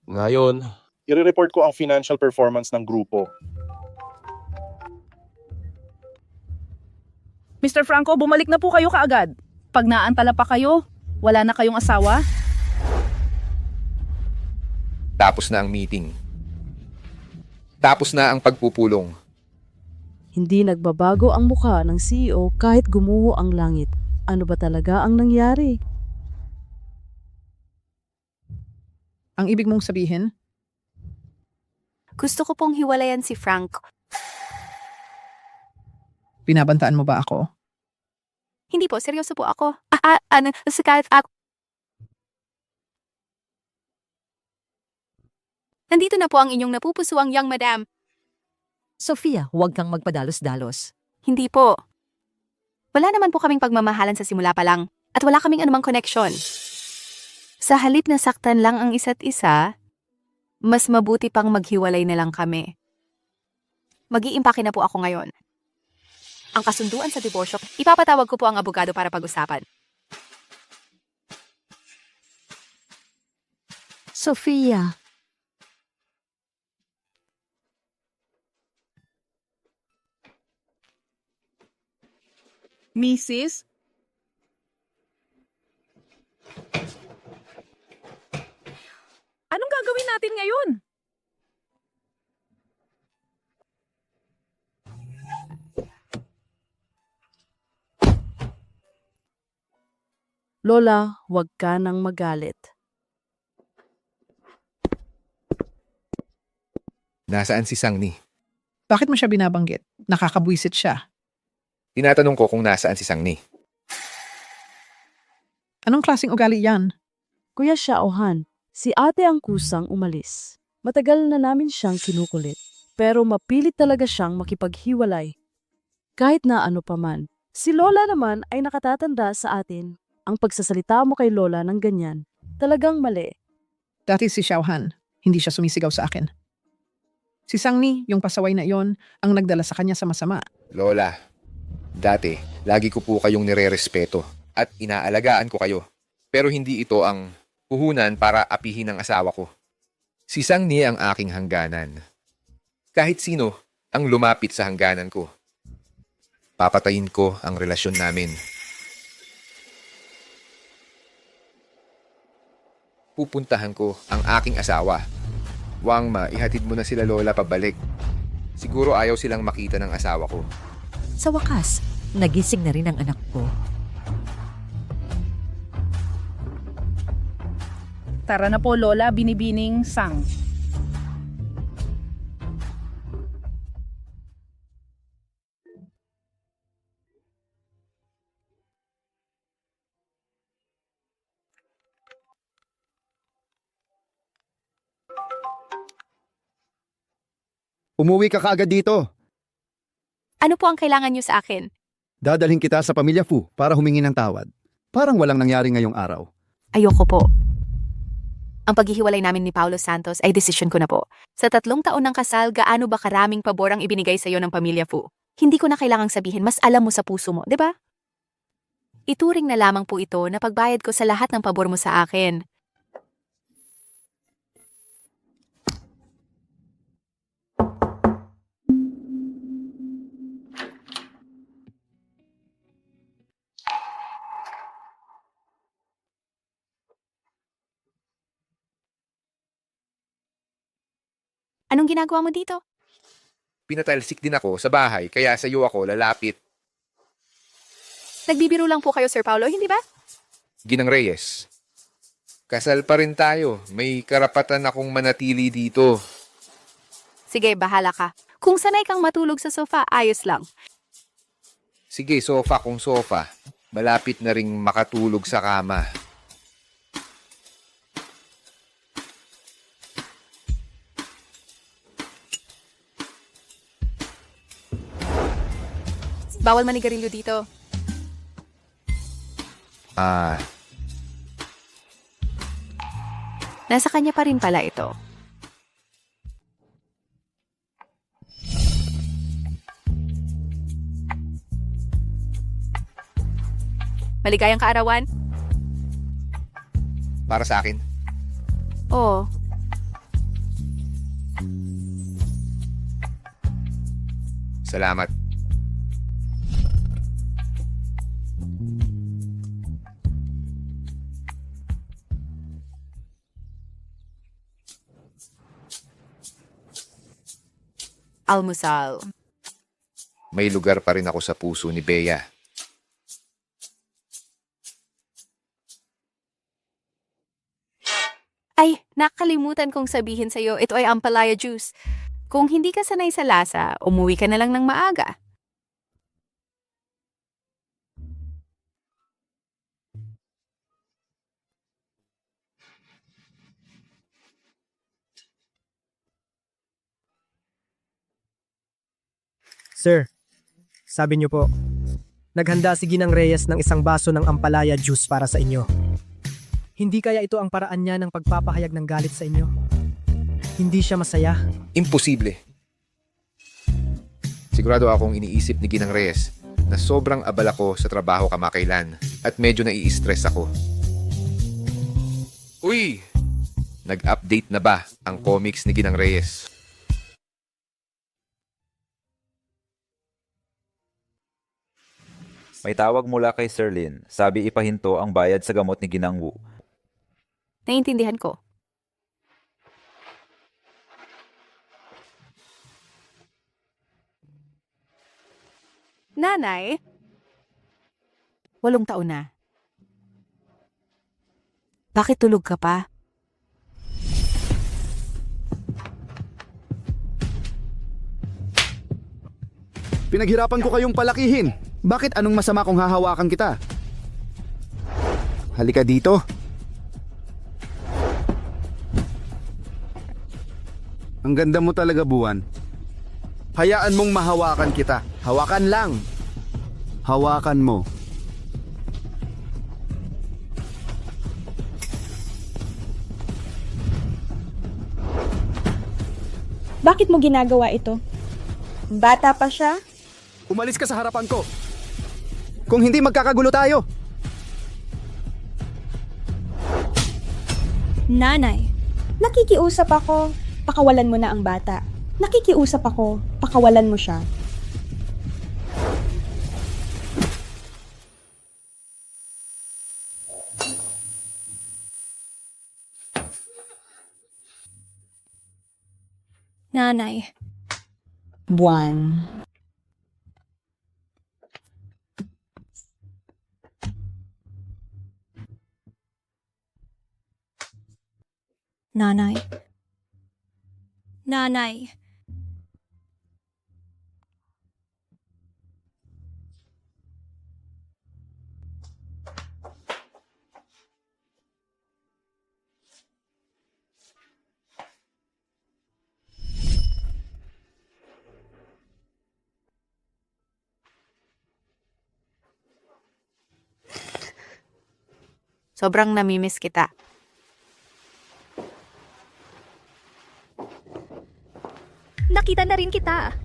Ngayon, i-report ko ang financial performance ng grupo. Mr. Franco, bumalik na po kayo kaagad. Pag naantala pa kayo, wala na kayong asawa? Tapos na ang meeting. Tapos na ang pagpupulong. Hindi nagbabago ang mukha ng CEO kahit gumuho ang langit. Ano ba talaga ang nangyari? Ang ibig mong sabihin? Gusto ko pong hiwalayan si Frank. Binabantaan mo ba ako? Hindi po, seryoso po ako. Kahit ako. Nandito na po ang inyong napupusuang young madam. Sofia, huwag kang magpadalos-dalos. Hindi po. Wala naman po kaming pagmamahalan sa simula pa lang at wala kaming anumang koneksyon. Sa halip na saktan lang ang isa't isa, mas mabuti pang maghiwalay na lang kami. Mag-iimpake na po ako ngayon. Ang kasunduan sa diborsyo, ipapatawag ko po ang abogado para pag-usapan. Sofia. Mrs.? Anong gagawin natin ngayon? Lola, huwag ka nang magalit. Nasaan si Sangni? Bakit mo siya binabanggit? Nakakabwisit siya. Tinatanong ko kung nasaan si Sangni. Anong klaseng ugali yan? Kuya Xiaohan, si ate ang kusang umalis. Matagal na namin siyang kinukulit. Pero mapilit talaga siyang makipaghiwalay. Kahit na ano pa man. Si Lola naman ay nakatatanda sa atin. Ang pagsasalita mo kay Lola ng ganyan, talagang mali. Dati si Xiaohan, hindi siya sumisigaw sa akin. Si Sangni, yung pasaway na iyon, ang nagdala sa kanya sa masama. Lola, dati, lagi ko po kayong nirerespeto at inaalagaan ko kayo. Pero hindi ito ang puhunan para apihin ang asawa ko. Si Sangni ang aking hangganan. Kahit sino ang lumapit sa hangganan ko, papatayin ko ang relasyon namin. Pupuntahan ko ang aking asawa. Wangma, ihatid mo na sila Lola pabalik. Siguro ayaw silang makita ng asawa ko. Sa wakas, nagising na rin ang anak ko. Tara na po, Lola, binibining Sang. Umuwi ka kaagad dito. Ano po ang kailangan niyo sa akin? Dadalhin kita sa Pamilya Fu para humingi ng tawad. Parang walang nangyari ngayong araw. Ayoko po. Ang paghihiwalay namin ni Paulo Santos ay desisyon ko na po. Sa 3 taon ng kasal, gaano ba karaming pabor ang ibinigay sa iyo ng Pamilya Fu? Hindi ko na kailangang sabihin, mas alam mo sa puso mo, di ba? Ituring na lamang po ito na pagbayad ko sa lahat ng pabor mo sa akin. Anong ginagawa mo dito? Pinatalsik din ako sa bahay, kaya sa iyo ako lalapit. Nagbibiro lang po kayo, Sir Paulo, hindi ba? Ginang Reyes, kasal pa rin tayo. May karapatan akong manatili dito. Sige, bahala ka. Kung sanay kang matulog sa sofa, ayos lang. Sige, sofa kung sofa. Malapit na ring makatulog sa kama. Bawal manigarilyo dito. Nasa kanya pa rin pala ito. Maligayang kaarawan? Para sa akin? Oo. Salamat. Almusal. May lugar pa rin ako sa puso ni Bea. Ay, nakalimutan kong sabihin sa'yo, ito ay ampalaya juice. Kung hindi ka sanay sa lasa, umuwi ka na lang ng maaga. Sir, sabi niyo po, naghanda si Ginang Reyes ng isang baso ng ampalaya juice para sa inyo. Hindi kaya ito ang paraan niya ng pagpapahayag ng galit sa inyo? Hindi siya masaya? Imposible. Sigurado akong iniisip ni Ginang Reyes na sobrang abala ko sa trabaho kamakailan at medyo nai-stress ako. Uy! Nag-update na ba ang comics ni Ginang Reyes? May tawag mula kay Sir Lin. Sabi ipahinto ang bayad sa gamot ni Ginang Wu. Naiintindihan ko. Nanay, 8 taon na. Bakit tulog ka pa? Pinaghirapan ko kayong palakihin. Bakit anong masama kung hahawakan kita? Halika dito. Ang ganda mo talaga, Buwan. Hayaan mong mahawakan kita. Hawakan lang. Hawakan mo. Bakit mo ginagawa ito? Bata pa siya? Umalis ka sa harapan ko. Kung hindi, magkakagulo tayo. Nanay, nakikiusap ako. Pakawalan mo na ang bata. Nakikiusap ako. Pakawalan mo siya. Nanay. Buwan. Nanay. Nanay. Sobrang namimiss kita. Nakita na rin kita.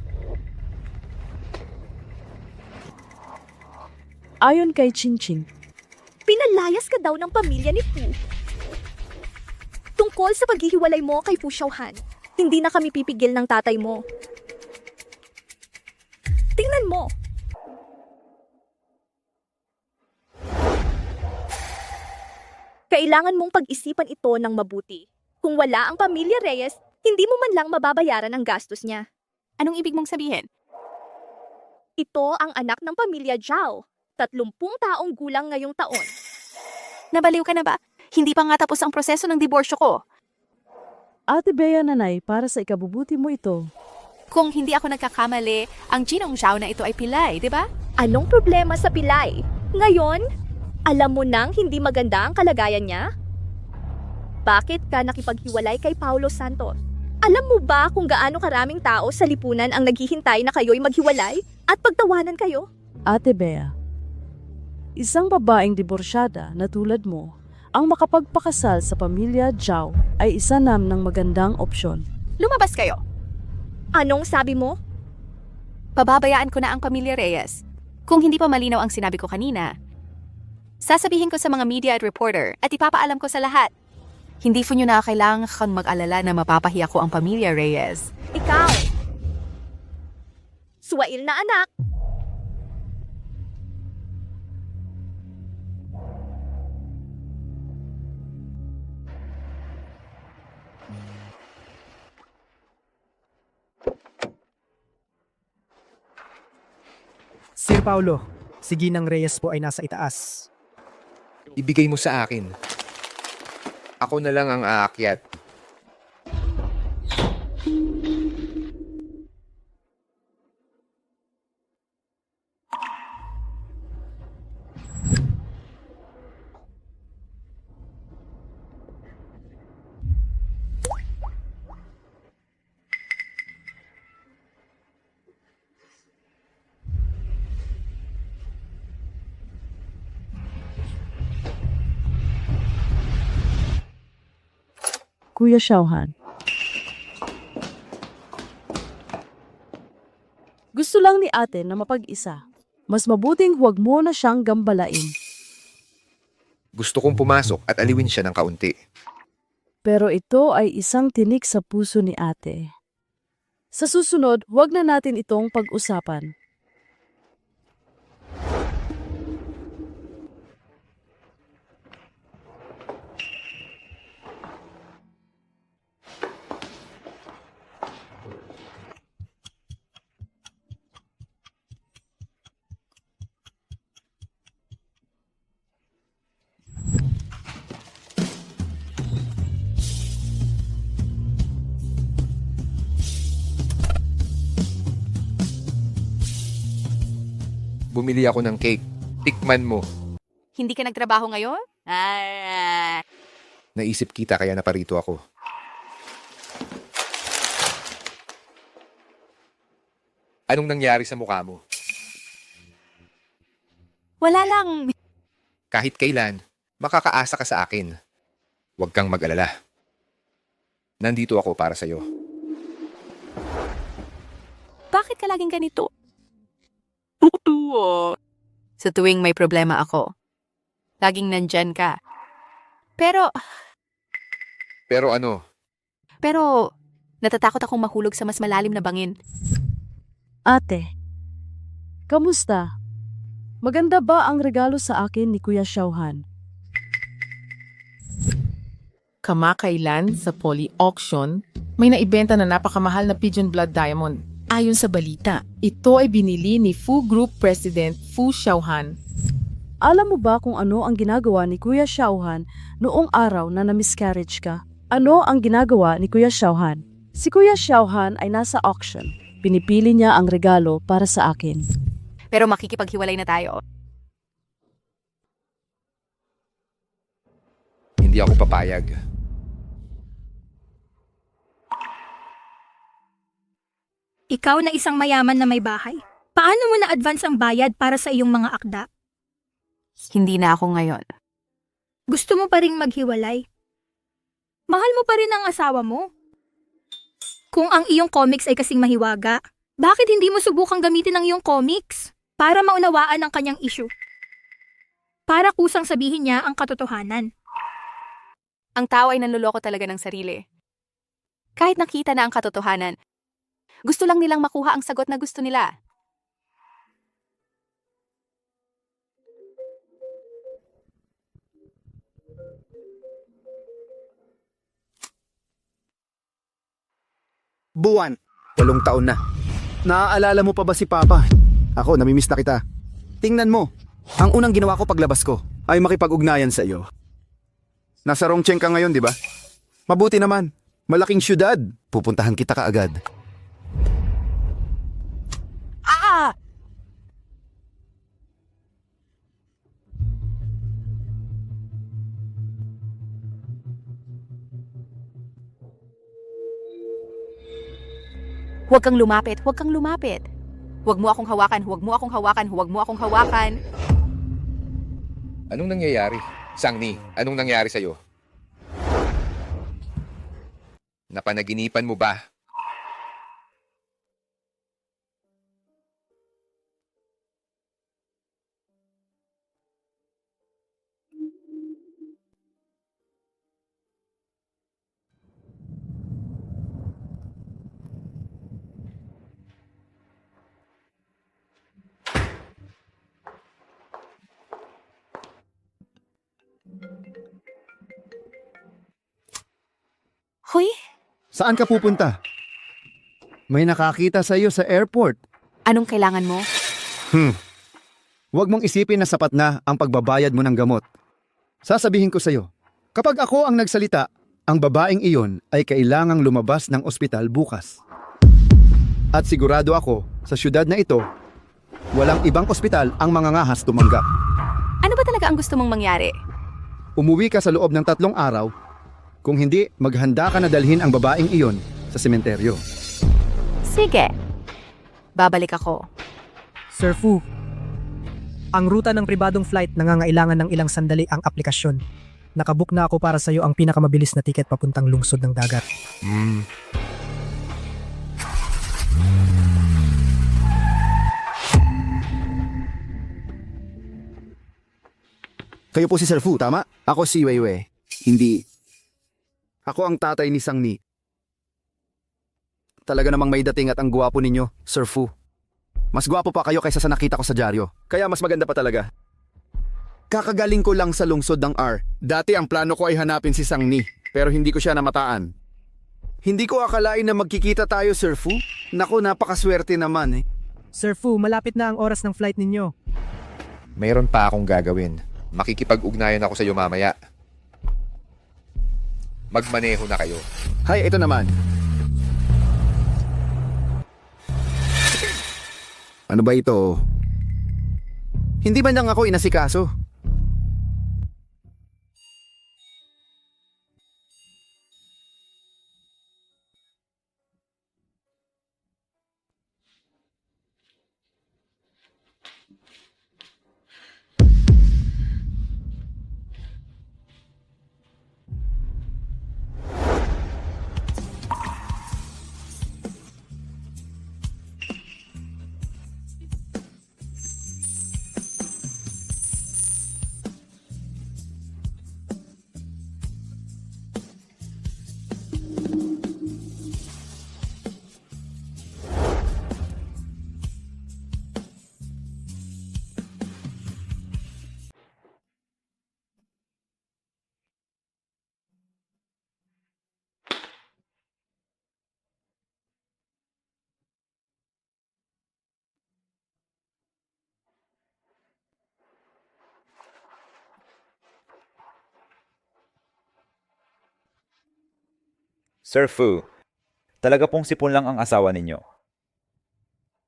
Ayon kay Chin-Chin, Pinalayas ka daw ng pamilya ni Fu. Tungkol sa paghihiwalay mo kay Fu Xiaohan, hindi na kami pipigil ng tatay mo. Tingnan mo. Kailangan mong pag-isipan ito ng mabuti. Kung wala ang pamilya Reyes, hindi mo man lang mababayaran ang gastos niya. Anong ibig mong sabihin? Ito ang anak ng pamilya Zhao. 30 taong gulang ngayong taon. Nabaliw ka na ba? Hindi pa nga tapos ang proseso ng diborsyo ko. Ate Bea, nanay, para sa ikabubuti mo ito. Kung hindi ako nagkakamali, ang Jinong Zhao na ito ay pilay, di ba? Anong problema sa pilay? Ngayon, alam mo nang hindi maganda ang kalagayan niya? Bakit ka nakipaghiwalay kay Paulo Santos? Alam mo ba kung gaano karaming tao sa lipunan ang naghihintay na kayo'y maghiwalay at pagtawanan kayo? Ate Bea, isang babaeng diborsyada na tulad mo, ang makapagpakasal sa pamilya Zhao ay isa ng magandang opsyon. Lumabas kayo. Anong sabi mo? Pababayaan ko na ang pamilya Reyes. Kung hindi pa malinaw ang sinabi ko kanina, sasabihin ko sa mga media at reporter at ipapaalam ko sa lahat. Hindi po nyo na kailangan mag-alala na mapapahiya ko ang pamilya Reyes. Ikaw! Suwail na anak! Sir Paulo, si Ginang Reyes po ay nasa itaas. Ibigay mo sa akin. Ako na lang ang aakyat. Kuya Xiaohan. Gusto lang ni ate na mapag-isa. Mas mabuting huwag mo na siyang gambalain. Gusto kong pumasok at aliwin siya ng kaunti. Pero ito ay isang tinik sa puso ni ate. Sa susunod, huwag na natin itong pag-usapan. Bumili ako ng cake. Tikman mo. Hindi ka nagtrabaho ngayon? Naisip kita kaya naparito ako. Anong nangyari sa mukha mo? Wala lang. Kahit kailan, makakaasa ka sa akin. Huwag kang mag-alala. Nandito ako para sa'yo. Bakit ka laging ganito? Sa tuwing may problema ako, laging nandyan ka. Pero ano? Pero, natatakot akong mahulog sa mas malalim na bangin. Ate, kamusta? Maganda ba ang regalo sa akin ni Kuya Xiaohan? Kamakailan sa Poly Auction, may naibenta na napakamahal na Pigeon Blood Diamond. Ayon sa balita, ito ay binili ni Fu Group President Fu Xiaohan. Alam mo ba kung ano ang ginagawa ni Kuya Xiaohan noong araw na na-miscarriage ka? Ano ang ginagawa ni Kuya Xiaohan? Si Kuya Xiaohan ay nasa auction. Pinipili niya ang regalo para sa akin. Pero makikipaghiwalay na tayo. Hindi ako papayag. Ikaw na isang mayaman na may bahay. Paano mo na-advance ang bayad para sa iyong mga akda? Hindi na ako ngayon. Gusto mo pa ring maghiwalay? Mahal mo pa rin ang asawa mo? Kung ang iyong comics ay kasing mahiwaga, bakit hindi mo subukang gamitin ang iyong comics para maunawaan ang kanyang issue? Para kusang sabihin niya ang katotohanan. Ang tao ay nanloloko talaga ng sarili. Kahit nakita na ang katotohanan, gusto lang nilang makuha ang sagot na gusto nila. Buwan, 8 taon na. Naaalala mo pa ba si Papa? Ako, namimiss na kita. Tingnan mo, ang unang ginawa ko paglabas ko ay makipag-ugnayan sa iyo. Nasa Rongcheng ka ngayon, di ba? Mabuti naman, malaking syudad. Pupuntahan kita kaagad. Huwag kang lumapit, huwag kang lumapit. Huwag mo akong hawakan, huwag mo akong hawakan, huwag mo akong hawakan. Anong nangyayari? Sangni, anong nangyari sa'yo? Napanaginipan mo ba? Hoy, Saan ka pupunta? May nakakita sa iyo sa airport. anong kailangan mo? Huwag mong isipin na sapat na ang pagbabayad mo ng gamot. Sasabihin ko sa iyo, kapag ako ang nagsalita, ang babaeng iyon ay kailangang lumabas ng ospital bukas. At sigurado ako, sa syudad na ito, walang ibang ospital ang mangangahas tumanggap. Ano ba talaga ang gusto mong mangyari? Umuwi ka sa loob ng 3 araw. Kung hindi, maghanda ka na dalhin ang babaeng iyon sa sementeryo. Sige. Babalik ako. Sir Fu, ang ruta ng pribadong flight nangangailangan ng ilang sandali ang aplikasyon. Nakabook na ako para sa iyo ang pinakamabilis na tiket papuntang lungsod ng dagat. Kayo po si Sir Fu, tama? Ako si Weiwei. Hindi. Ako ang tatay ni Sangni. Talaga namang may dating at ang gwapo ninyo, Sir Fu. Mas gwapo pa kayo kaysa sa nakita ko sa dyaryo. Kaya mas maganda pa talaga. Kakagaling ko lang sa lungsod ng R. Dati ang plano ko ay hanapin si Sangni, pero hindi ko siya namataan. Hindi ko akalain na magkikita tayo, Sir Fu. Naku, napakaswerte naman eh. Sir Fu, malapit na ang oras ng flight ninyo. Mayroon pa akong gagawin. Makikipag-ugnayan ako sa iyo mamaya. Magmaneho na kayo. Hay, ito naman. Ano ba ito? Hindi ba lang ako inasikaso? Sir Fu, talaga pong sipon lang ang asawa ninyo.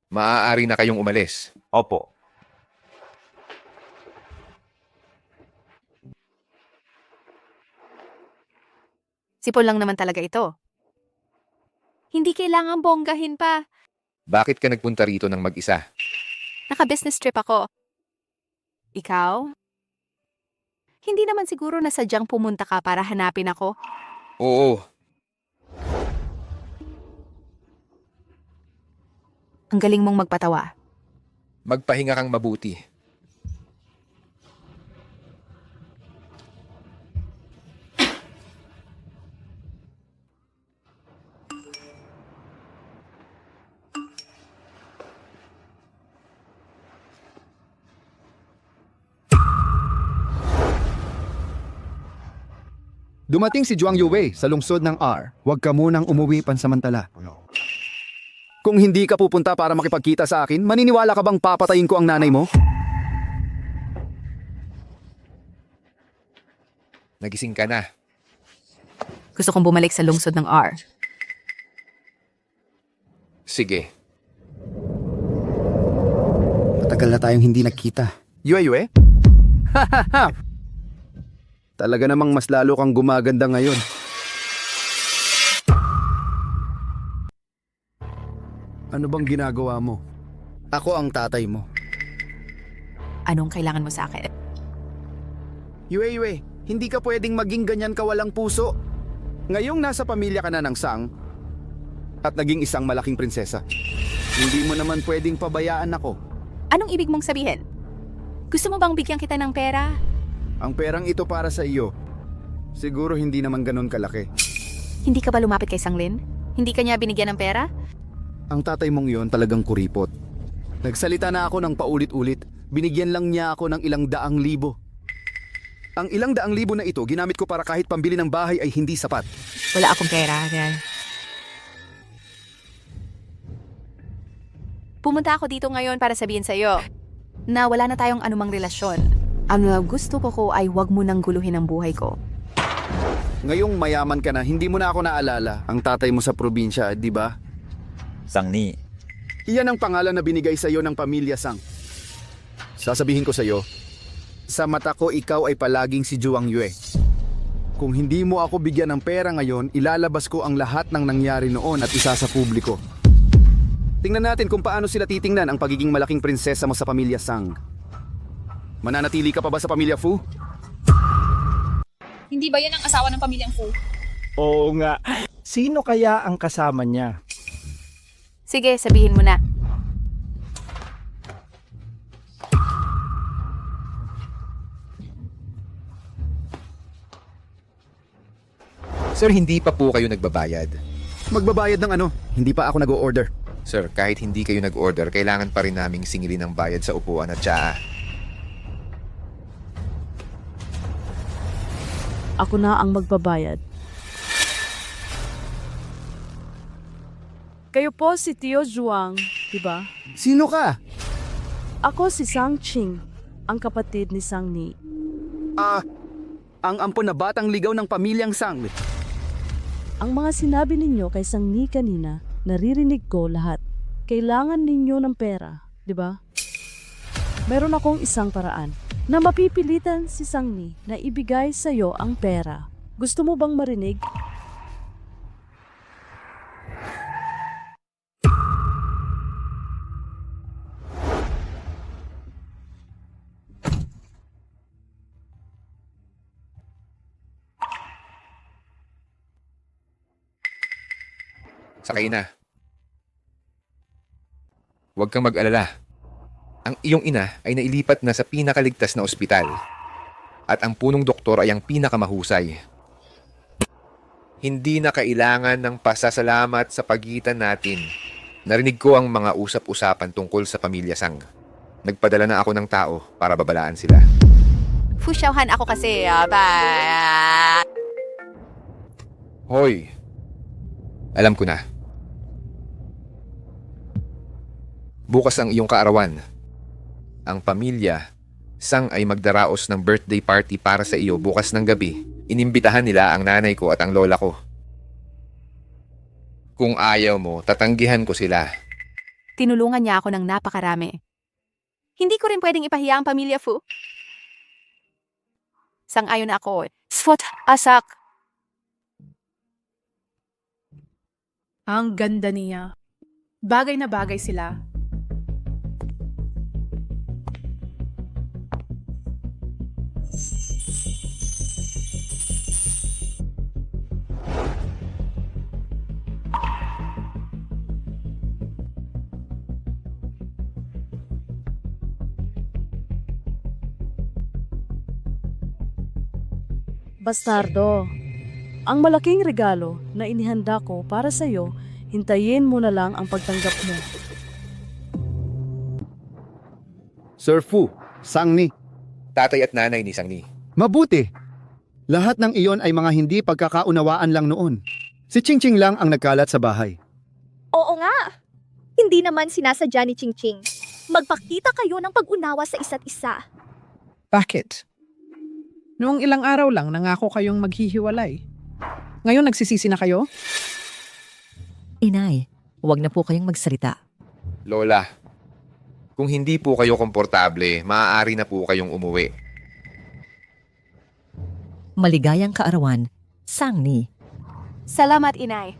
Maaari na kayong umalis. Opo. Sipon lang naman talaga ito. Hindi kailangan bonggahin pa. Bakit ka nagpunta rito ng mag-isa? Naka-business trip ako. Ikaw? Hindi naman siguro na sadyang pumunta ka para hanapin ako. Oo. Ang galing mong magpatawa. Magpahinga kang mabuti. Dumating si Zhuang Yuwei sa lungsod ng R. Huwag ka munang umuwi pansamantala. Kung hindi ka pupunta para makipagkita sa akin, maniniwala ka bang papatayin ko ang nanay mo? Nagising ka na. Gusto kong bumalik sa lungsod ng R. Sige. Matagal na tayong hindi nagkita. Yue? Talaga namang mas lalo kang gumaganda ngayon. Ano bang ginagawa mo? Ako ang tatay mo. Anong kailangan mo sa akin? Yue, hindi ka pwedeng maging ganyan ka walang puso. Ngayong nasa pamilya ka na ng Sang at naging isang malaking prinsesa, hindi mo naman pwedeng pabayaan ako. Anong ibig mong sabihin? Gusto mo bang bigyan kita ng pera? Ang perang ito para sa iyo. Siguro hindi naman ganun kalaki. Hindi ka ba lumapit kay Sanglin? Hindi ka niya binigyan ng pera? Ang tatay mong yon talagang kuripot. Nagsalita na ako ng paulit-ulit. Binigyan lang niya ako ng ilang 100,000. Ang ilang daang libo na ito ginamit ko para kahit pambili ng bahay ay hindi sapat. Wala akong pera. Pumunta ako dito ngayon para sabihin sa'yo na wala na tayong anumang relasyon. Ang gusto ko ay wag mo nang guluhin ang buhay ko. Ngayong mayaman ka na, hindi mo na ako naalala ang tatay mo sa probinsya, di ba? Sangni. Iyan ang pangalan na binigay sa iyo ng pamilya Sang. Sasabihin ko sa iyo, sa mata ko ikaw ay palaging si Juang Yue. Kung hindi mo ako bigyan ng pera ngayon, ilalabas ko ang lahat ng nangyari noon at isa sa publiko. Tingnan natin kung paano sila titingnan ang pagiging malaking prinsesa mo sa pamilya Sang. Mananatili ka pa ba sa pamilya Fu? Hindi ba yan ang asawa ng pamilyang Fu? Oo nga. Sino kaya ang kasama niya? Sige, sabihin mo na. Sir, hindi pa po kayo nagbabayad. Magbabayad ng ano? Hindi pa ako nag-o-order. Sir, kahit hindi kayo nag-order, kailangan pa rin naming singilin ang bayad sa upuan at tsaa. Ako na ang magbabayad. Kayo po si Tio Juang, di ba? Sino ka? Ako si Sang Ching, ang kapatid ni Sang Ni. Ang ampon na batang ligaw ng pamilyang Sang. Ang mga sinabi ninyo kay Sang Ni kanina, naririnig ko lahat. Kailangan ninyo ng pera, di ba? Meron akong isang paraan na mapipilitan si Sang Ni na ibigay sa iyo ang pera. Gusto mo bang marinig? Sakay na. Huwag kang mag-alala. Ang iyong ina ay nailipat na sa pinakaligtas na ospital. At ang punong doktor ay ang pinakamahusay. Hindi na kailangan ng pasasalamat sa pagitan natin. Narinig ko ang mga usap-usapan tungkol sa pamilya Sang. Nagpadala na ako ng tao para babalaan sila. Fushauhan ako kasi. Hoy! Alam ko na. Bukas ang iyong kaarawan. Ang pamilya Sang ay magdaraos ng birthday party para sa iyo bukas ng gabi. Inimbitahan nila ang nanay ko at ang lola ko. Kung ayaw mo, tatanggihan ko sila. Tinulungan niya ako ng napakarami. Hindi ko rin pwedeng ipahiya ang pamilya Fu. Sang-ayon ako. Sfot, asak. Ang ganda niya. Bagay na bagay sila. Bastardo, ang malaking regalo na inihanda ko para sa iyo, hintayin mo na lang ang pagtanggap mo. Sir Fu, Sang Ni. Tatay at nanay ni Sang Ni. Mabuti. Lahat ng iyon ay mga hindi pagkakaunawaan lang noon. Si Ching Ching lang ang nagkalat sa bahay. Oo nga. Hindi naman sinasadya ni Ching Ching. Magpakita kayo ng pag-unawa sa isa't isa. Bakit? Noong ilang araw lang nangako kayong maghihiwalay. Ngayon nagsisisi na kayo? Inay, huwag na po kayong magsalita. Lola, kung hindi po kayo komportable, maaari na po kayong umuwi. Maligayang kaarawan, Sang Ni. Salamat, inay.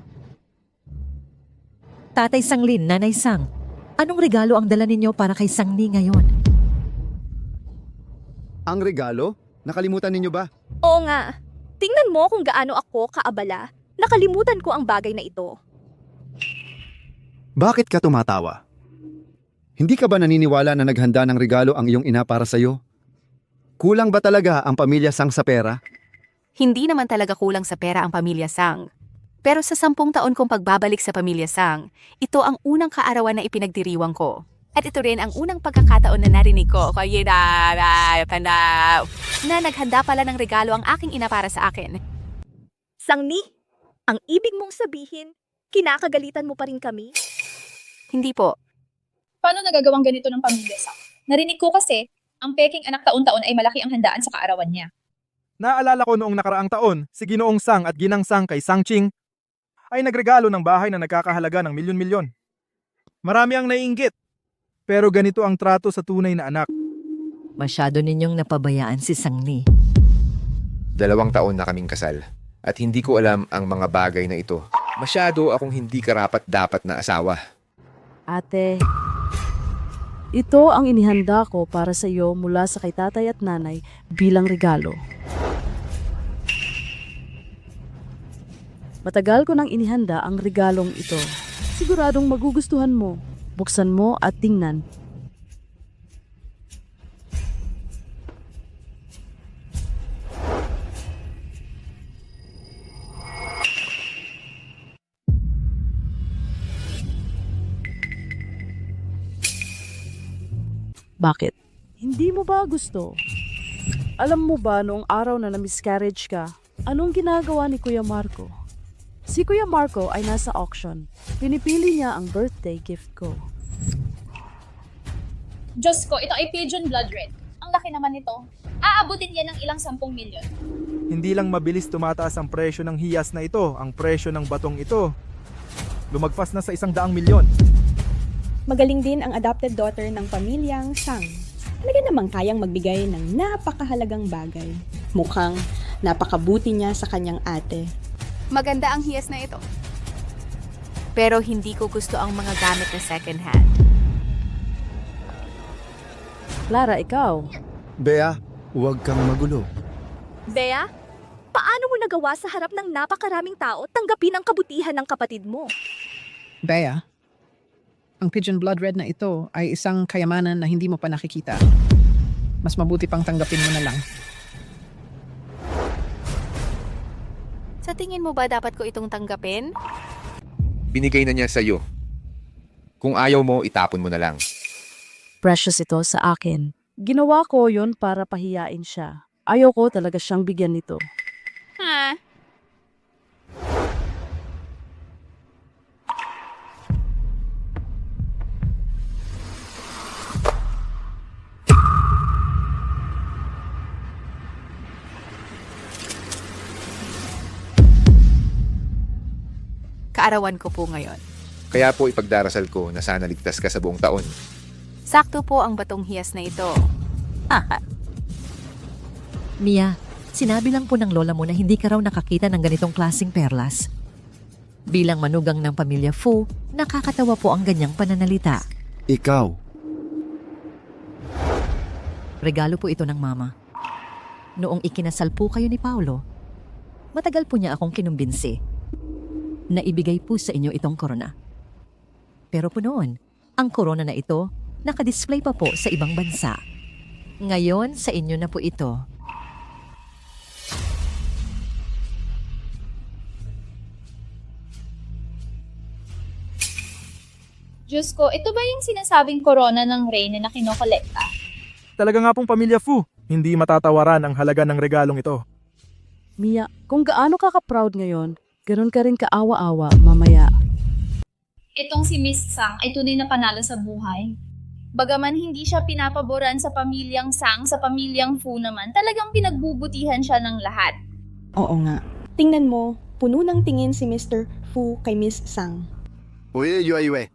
Tatay Sanglin, Nanay Sang, anong regalo ang dala ninyo para kay Sang Ni ngayon? Ang regalo? Nakalimutan ninyo ba? Oo nga. Tingnan mo kung gaano ako kaabala. Nakalimutan ko ang bagay na ito. Bakit ka tumatawa? Hindi ka ba naniniwala na naghanda ng regalo ang iyong ina para sa'yo? Kulang ba talaga ang pamilya Sang sa pera? Hindi naman talaga kulang sa pera ang pamilya Sang. Pero sa 10 taon kong pagbabalik sa pamilya Sang, ito ang unang kaarawan na ipinagdiriwang ko. At ito rin ang unang pagkakataon na narinig ko na naghanda pala ng regalo ang aking ina para sa akin. Sangni, ang ibig mong sabihin, kinakagalitan mo pa rin kami? Hindi po. Paano nagagawang ganito ng pamilya, Sang? Narinig ko kasi, ang peking anak taon-taon ay malaki ang handaan sa kaarawan niya. Naalala ko noong nakaraang taon, si Ginoong Sang at Ginang Sang kay Sang Ching ay nagregalo ng bahay na nagkakahalaga ng milyon-milyon. Marami ang naiinggit. Pero ganito ang trato sa tunay na anak. Masyado ninyong napabayaan si Sangni. 2 taon na kaming kasal at hindi ko alam ang mga bagay na ito. Masyado akong hindi karapat-dapat na asawa. Ate, ito ang inihanda ko para sa iyo mula sa kay tatay at nanay bilang regalo. Matagal ko nang inihanda ang regalong ito. Siguradong magugustuhan mo. Buksan mo at tingnan. Bakit? Hindi mo ba gusto? Alam mo ba noong araw na na-miscarriage ka, anong ginagawa ni Kuya Marco? Si Kuya Marco ay nasa auction. Pinipili niya ang birthday gift ko. Diyos ko, ito ay pigeon blood red. Ang laki naman nito. Aabutin yan ng ilang 10 milyon. Hindi lang mabilis tumataas ang presyo ng hiyas na ito, ang presyo ng batong ito. Lumagpas na sa 100 milyon. Magaling din ang adopted daughter ng pamilyang Sang. Talaga namang kayang magbigay ng napakahalagang bagay. Mukhang napakabuti niya sa kanyang ate. Maganda ang hiyas na ito. Pero hindi ko gusto ang mga gamit na second hand. Clara, ikaw. Bea, huwag kang magulo. Bea, paano mo nagawa sa harap ng napakaraming tao tanggapin ang kabutihan ng kapatid mo? Bea, ang pigeon blood red na ito ay isang kayamanan na hindi mo pa nakikita. Mas mabuti pang tanggapin mo na lang. Sa tingin mo ba dapat ko itong tanggapin? Binigay na niya sa iyo. Kung ayaw mo, itapon mo na lang. Precious ito sa akin. Ginawa ko yon para pahiyain siya. Ayaw ko talaga siyang bigyan nito. Ha? Kaarawan ko po ngayon. Kaya po ipagdarasal ko na sana ligtas ka sa buong taon. Sakto po ang batong hiyas na ito. Mia, sinabi lang po ng lola mo na hindi ka raw nakakita ng ganitong klaseng perlas. Bilang manugang ng pamilya Fu, nakakatawa po ang ganyang pananalita. Ikaw. Regalo po ito ng mama. Noong ikinasal po kayo ni Paolo, matagal po niya akong kinumbinsi na ibigay po sa inyo itong korona. Pero po noon, ang korona na ito nakadisplay pa po sa ibang bansa. Ngayon, sa inyo na po ito. Diyos ko, ito ba yung sinasabing corona ng Reyna na kinokolekta? Talaga nga pong pamilya Fu, hindi matatawaran ang halaga ng regalong ito. Mia, kung gaano ka ka-proud ngayon, ganoon ka rin kaawa-awa mamaya. Itong si Miss Sang ay tunay na panalo sa buhay. Bagaman hindi siya pinapaboran sa pamilyang Sang, sa pamilyang Fu naman, talagang pinagbubutihan siya ng lahat. Oo nga. Tingnan mo, puno ng tingin si Mr. Fu kay Miss Sang. Uy, Yuayue.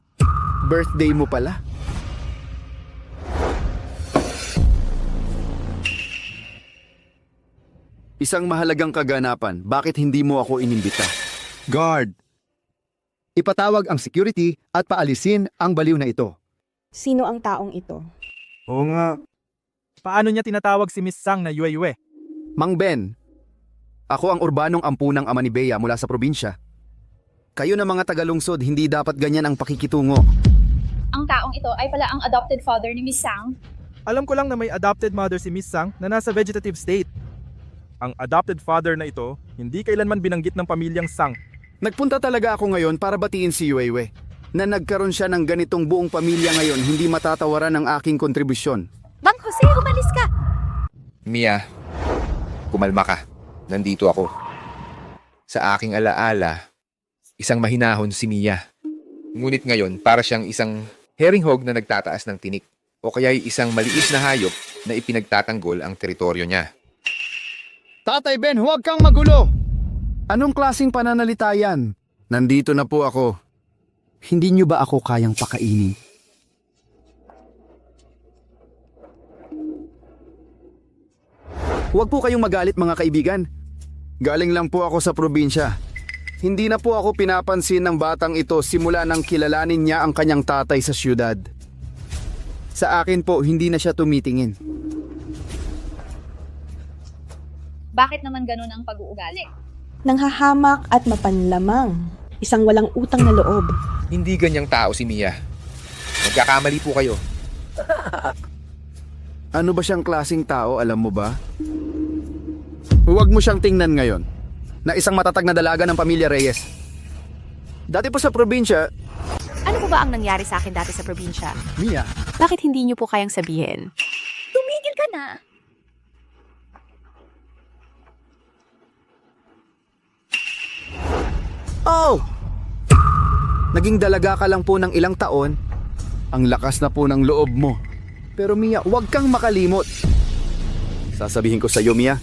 Birthday mo pala. Isang mahalagang kaganapan, bakit hindi mo ako inimbita? Guard! Ipatawag ang security at paalisin ang baliw na ito. Sino ang taong ito? Oo nga. Paano niya tinatawag si Miss Sang na Yueyue? Mang Ben, ako ang urbanong ampunang ama ni Bea mula sa probinsya. Kayo na mga tagalungsod, hindi dapat ganyan ang pakikitungo. Ang taong ito ay pala ang adopted father ni Miss Sang. Alam ko lang na may adopted mother si Miss Sang na nasa vegetative state. Ang adopted father na ito, hindi kailanman binanggit ng pamilyang Sang. Nagpunta talaga ako ngayon para batiin si Yueyue. na nagkaroon siya ng ganitong buong pamilya ngayon, hindi matatawaran ng aking kontribusyon. Mang Jose, umalis ka! Mia, kumalma ka. Nandito ako. Sa aking alaala, isang mahinahon si Mia. Ngunit ngayon, para siyang isang herring hog na nagtataas ng tinik. O kaya'y isang maliit na hayop na ipinagtatanggol ang teritoryo niya. Tatay Ben, huwag kang magulo! Anong klaseng pananalita yan? Nandito na po ako. Hindi niyo ba ako kayang pakainin? Huwag po kayong magalit mga kaibigan. Galing lang po ako sa probinsya. Hindi na po ako pinapansin ng batang ito simula nang kilalanin niya ang kanyang tatay sa siyudad. Sa akin po, hindi na siya tumitingin. Bakit naman ganun ang pag-uugali? Nanghahamak at mapanlamang. Isang walang utang na loob. Hindi ganyang tao si Mia. Magkakamali po kayo. Ano ba siyang klaseng tao, alam mo ba? Huwag mo siyang tingnan ngayon na isang matatag na dalaga ng pamilya Reyes. Dati po sa probinsya... Ano po ba ang nangyari sa akin dati sa probinsya? Mia, Bakit hindi niyo po kayang sabihin? Tumigil ka na! oh! Naging dalaga ka lang po ng ilang taon, ang lakas na po ng loob mo. Pero Mia, huwag kang makalimot. Sasabihin ko sa iyo, Mia,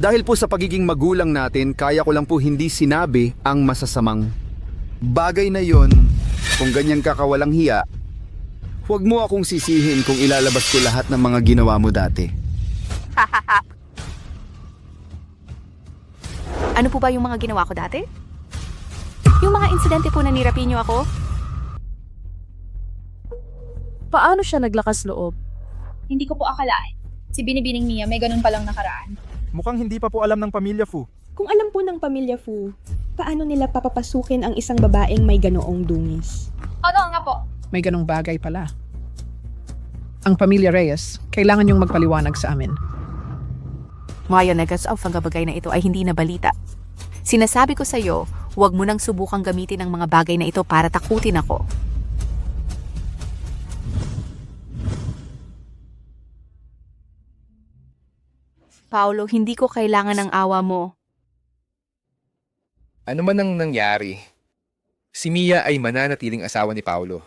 dahil po sa pagiging magulang natin, kaya ko lang po hindi sinabi ang masasamang bagay na yon. Kung ganyan ka kawalang hiya, huwag mo akong sisihin kung ilalabas ko lahat ng mga ginawa mo dati. Ano po ba yung mga ginawa ko dati? Yung mga insidente po na nirapi niyo ako? Paano siya naglakas loob? Hindi ko po akalain. Si Binibining Mia may ganun palang nakaraan. Mukhang hindi pa po alam ng pamilya Fu. Kung alam po ng pamilya Fu, paano nila papapasukin ang isang babaeng may ganoong dungis? Oo nga po. May ganong bagay pala. Ang pamilya Reyes, kailangan yung magpaliwanag sa amin. Maya Negas, ang panggabagay na ito ay hindi na balita. Sinasabi ko sa iyo, huwag mo nang subukang gamitin ang mga bagay na ito para takutin ako. Paolo, hindi ko kailangan ng awa mo. Ano man ang nangyari, si Mia ay mananatiling asawa ni Paolo.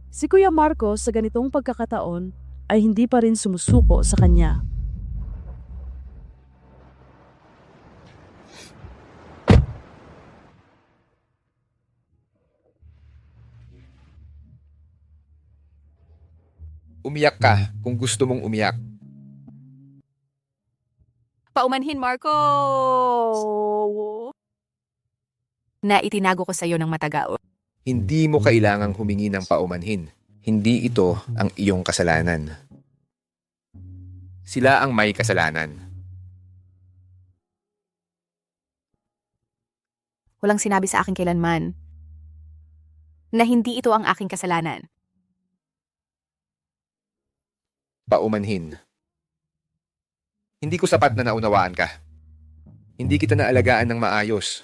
Si Kuya Marcos sa ganitong pagkakataon ay hindi pa rin sumusuko sa kanya. Umiyak ka kung gusto mong umiyak. Paumanhin, Marco! Na itinago ko sa iyo ng matagal. Hindi mo kailangang humingi ng paumanhin. Hindi ito ang iyong kasalanan. Sila ang may kasalanan. Walang sinabi sa akin kailanman na hindi ito ang aking kasalanan. Paumanhin. Hindi ko sapat na naunawaan ka. Hindi kita naalagaan ng maayos.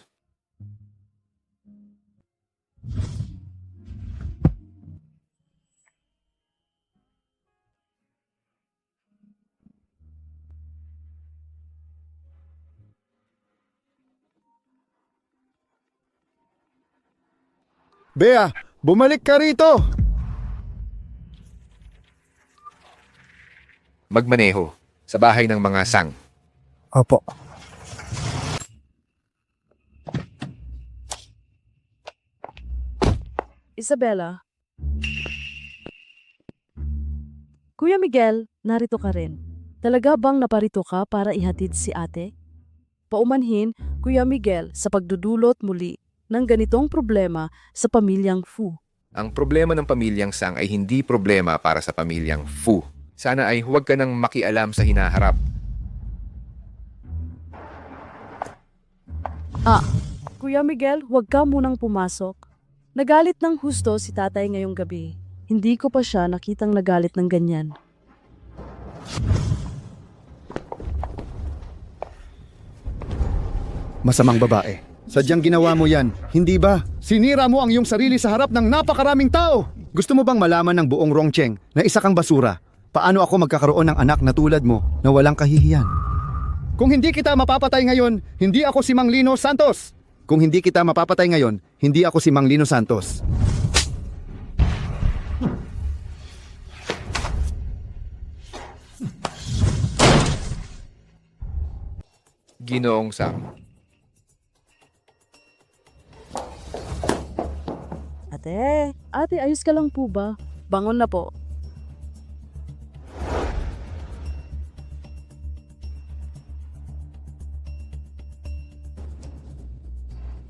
Bea, bumalik ka rito! Magmaneho sa bahay ng mga sang. Opo. Isabella. Kuya Miguel, narito ka rin. Talaga bang naparito ka para ihatid si ate? Paumanhin, Kuya Miguel, sa pagdudulot muli ng ganitong problema sa pamilyang Fu. Ang problema ng pamilyang Sang ay hindi problema para sa pamilyang Fu. Sana ay huwag ka nang makialam sa hinaharap. Kuya Miguel, huwag ka munang pumasok. Nagalit ng husto si tatay ngayong gabi. Hindi ko pa siya nakitang nagalit ng ganyan. Masamang babae. Sadyang ginawa mo yan, hindi ba? Sinira mo ang iyong sarili sa harap ng napakaraming tao. Gusto mo bang malaman ng buong Rongcheng na isa kang basura? Paano ako magkakaroon ng anak na tulad mo na walang kahihiyan? Kung hindi kita mapapatay ngayon, hindi ako si Mang Lino Santos. Kung hindi kita mapapatay ngayon, hindi ako si Mang Lino Santos. Ginoong Sang. Ate, ayos ka lang po ba? Bangon na po.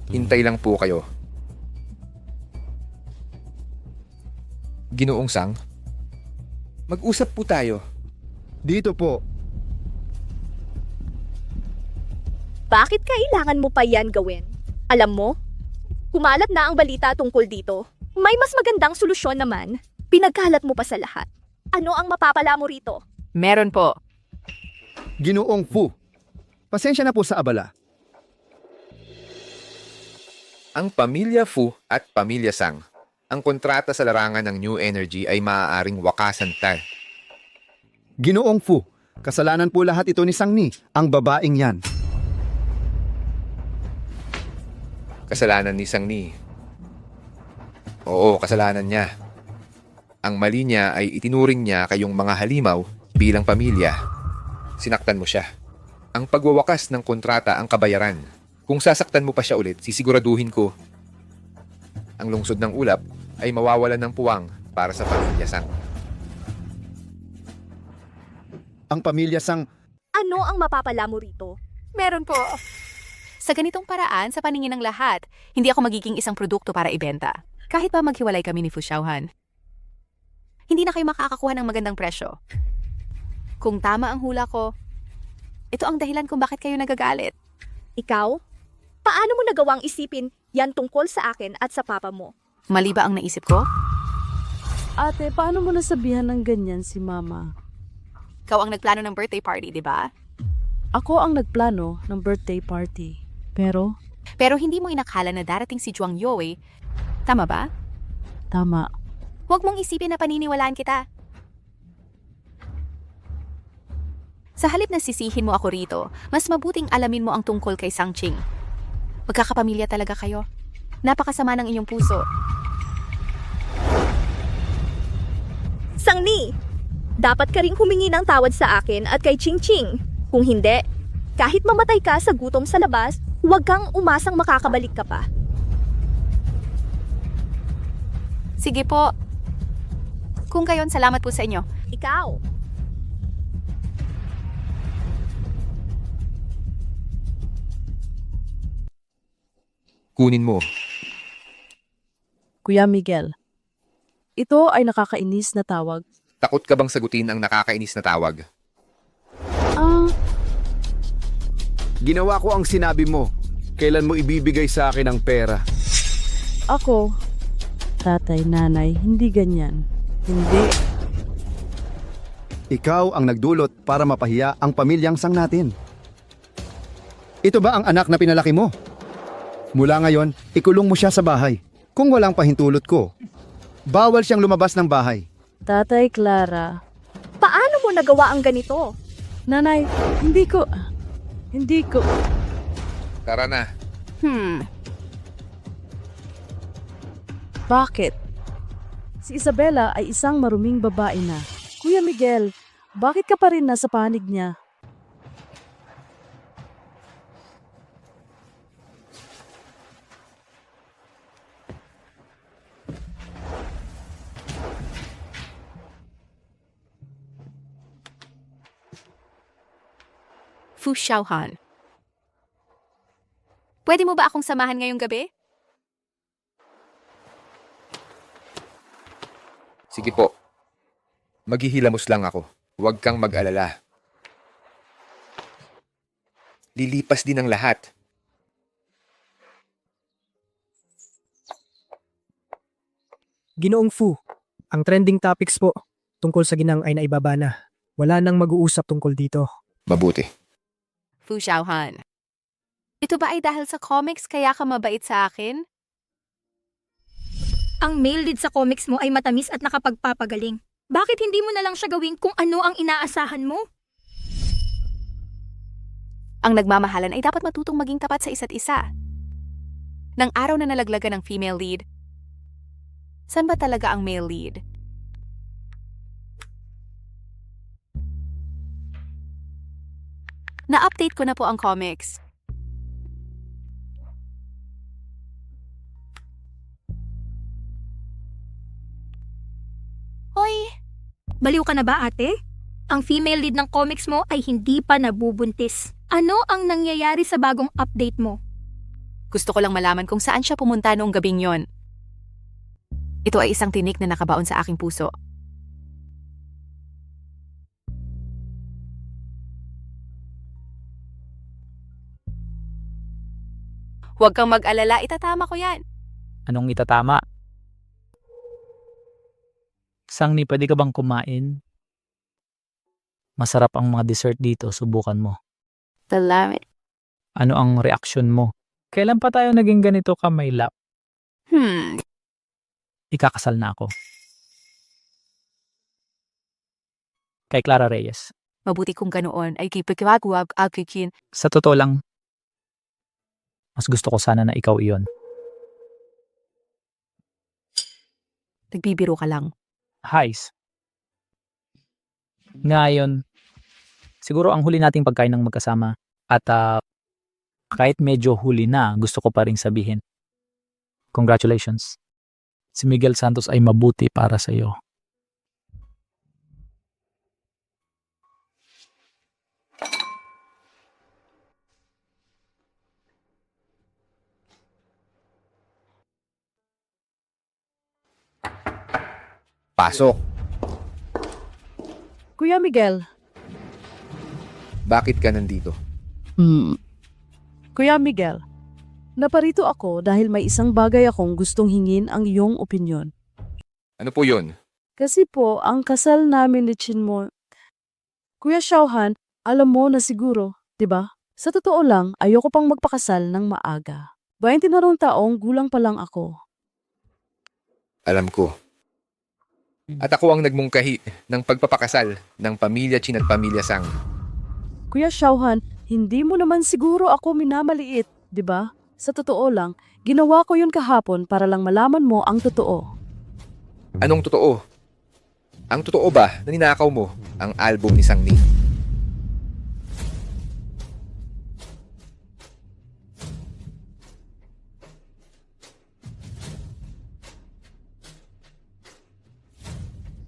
Hintay lang po kayo. Ginoong Sang, mag-usap po tayo. Dito po. Bakit kailangan mo pa yan gawin? Alam mo, kumalat na ang balita tungkol dito. May mas magandang solusyon naman. Pinagkalat mo pa sa lahat. Ano ang mapapala mo rito? Meron po. Ginoong Fu. Pasensya na po sa abala. Ang Pamilya Fu at Pamilya Sang, ang kontrata sa larangan ng New Energy ay maaaring wakasan tal. Ginoong Fu, kasalanan po lahat ito ni Sang Ni, ang babaeng yan. Kasalanan ni Sang Ni. Oo, kasalanan niya. Ang mali niya ay itinuring niya kayong mga halimaw bilang pamilya. Sinaktan mo siya. Ang pagwawakas ng kontrata ang kabayaran. Kung sasaktan mo pa siya ulit, sisiguraduhin ko ang lungsod ng ulap ay mawawalan ng puwang para sa Pamilya Sang. Ang Pamilya Sang... Ano ang mapapala mo rito? Meron po. Sa ganitong paraan, sa paningin ng lahat, hindi ako magiging isang produkto para ibenta. Kahit pa maghiwalay kami ni Fu Xiaohan. Hindi na kayo makakakuha ng magandang presyo. Kung tama ang hula ko, ito ang dahilan kung bakit kayo nagagalit. Ikaw? Paano mo nagawang isipin yan tungkol sa akin at sa papa mo? Mali ba ang naisip ko? Ate, paano mo nasabihan ng ganyan si Mama? Ikaw ang nagplano ng birthday party, di ba? Ako ang nagplano ng birthday party. Pero hindi mo inakala na darating si Zhuang Yue. Tama ba? tama. Huwag mong isipin na paniniwalaan kita. Sa halip na sisihin mo ako rito, mas mabuting alamin mo ang tungkol kay Sangching. Magkakapamilya talaga kayo. Napakasama ng inyong puso. Sangni, dapat ka ring humingi ng tawad sa akin at kay Ching Ching. Kung hindi, kahit mamatay ka sa gutom sa labas, huwag kang umasang makakabalik ka pa. Sige po. Kung gayon, salamat po sa inyo. Ikaw. Kunin mo. Kuya Miguel, ito ay nakakainis na tawag. Takot ka bang sagutin ang nakakainis na tawag? Ginawa ko ang sinabi mo. Kailan mo ibibigay sa akin ang pera? Ako, tatay, nanay, hindi ganyan. Hindi. Ikaw ang nagdulot para mapahiya ang pamilyang Sang natin. Ito ba ang anak na pinalaki mo? Mula ngayon, ikulong mo siya sa bahay. Kung walang pahintulot ko, bawal siyang lumabas ng bahay. Tatay Clara. Paano mo nagawa ang ganito? Nanay, hindi ko. Tara na. Bakit? Si Isabela ay isang maruming babae na. Kuya Miguel, bakit ka pa rin nasa panig niya? Fu Xiaohan. Pwede mo ba akong samahan ngayong gabi? Sige po. Maghihilamos lang ako. Huwag kang mag-alala. Lilipas din ang lahat. Ginoong Fu, ang trending topics po tungkol sa ginang ay naibaba na. Wala nang mag-uusap tungkol dito. Mabuti. Fu Xiaohan. Ito ba ay dahil sa comics kaya ka mabait sa akin? Ang male lead sa comics mo ay matamis at nakapagpapagaling. Bakit hindi mo na lang siya gawin kung ano ang inaasahan mo? Ang nagmamahalan ay dapat matutong maging tapat sa isa't isa. Nang araw na nalaglagan ng female lead, saan ba talaga ang male lead? Na-update ko na po ang comics. Hoy! Baliw ka na ba, ate? Ang female lead ng comics mo ay hindi pa nabubuntis. Ano ang nangyayari sa bagong update mo? Gusto ko lang malaman kung saan siya pumunta noong gabing yon. Ito ay isang tinik na nakabaon sa aking puso. Huwag kang mag-alala, itatama ko yan. Anong itatama? Sangni, pwede ka bang kumain? Masarap ang mga dessert dito, subukan mo. Salamat. Ano ang reaksyon mo? Kailan pa tayo naging ganito kamaylap? Ikakasal na ako. Kay Clara Reyes. Mabuti kung ganoon ay kipagwagwag akikin. Sa totoo lang, mas gusto ko sana na ikaw iyon. Nagbibiro ka lang. Highs. Ngayon, siguro ang huli nating pagkain ng magkasama at kahit medyo huli na, gusto ko pa ring sabihin. Congratulations. Si Miguel Santos ay mabuti para sa iyo. Pasok. Kuya Miguel. Bakit ka nandito? Kuya Miguel, naparito ako dahil may isang bagay akong gustong hingin ang iyong opinyon. Ano po yun? Kasi po, ang kasal namin ni Chinmo. Kuya Xiaohan, alam mo na siguro, di ba? Sa totoo lang, ayoko pang magpakasal ng maaga. 29 taong gulang pa lang ako. Alam ko. At ako ang nagmungkahi ng pagpapakasal ng pamilya Chin at pamilya Sang. Kuya Xiaohan, hindi mo naman siguro ako minamaliit, di ba? Sa totoo lang, ginawa ko yun kahapon para lang malaman mo ang totoo. Anong totoo? Ang totoo ba na ninakaw mo ang album ni Sang Ni?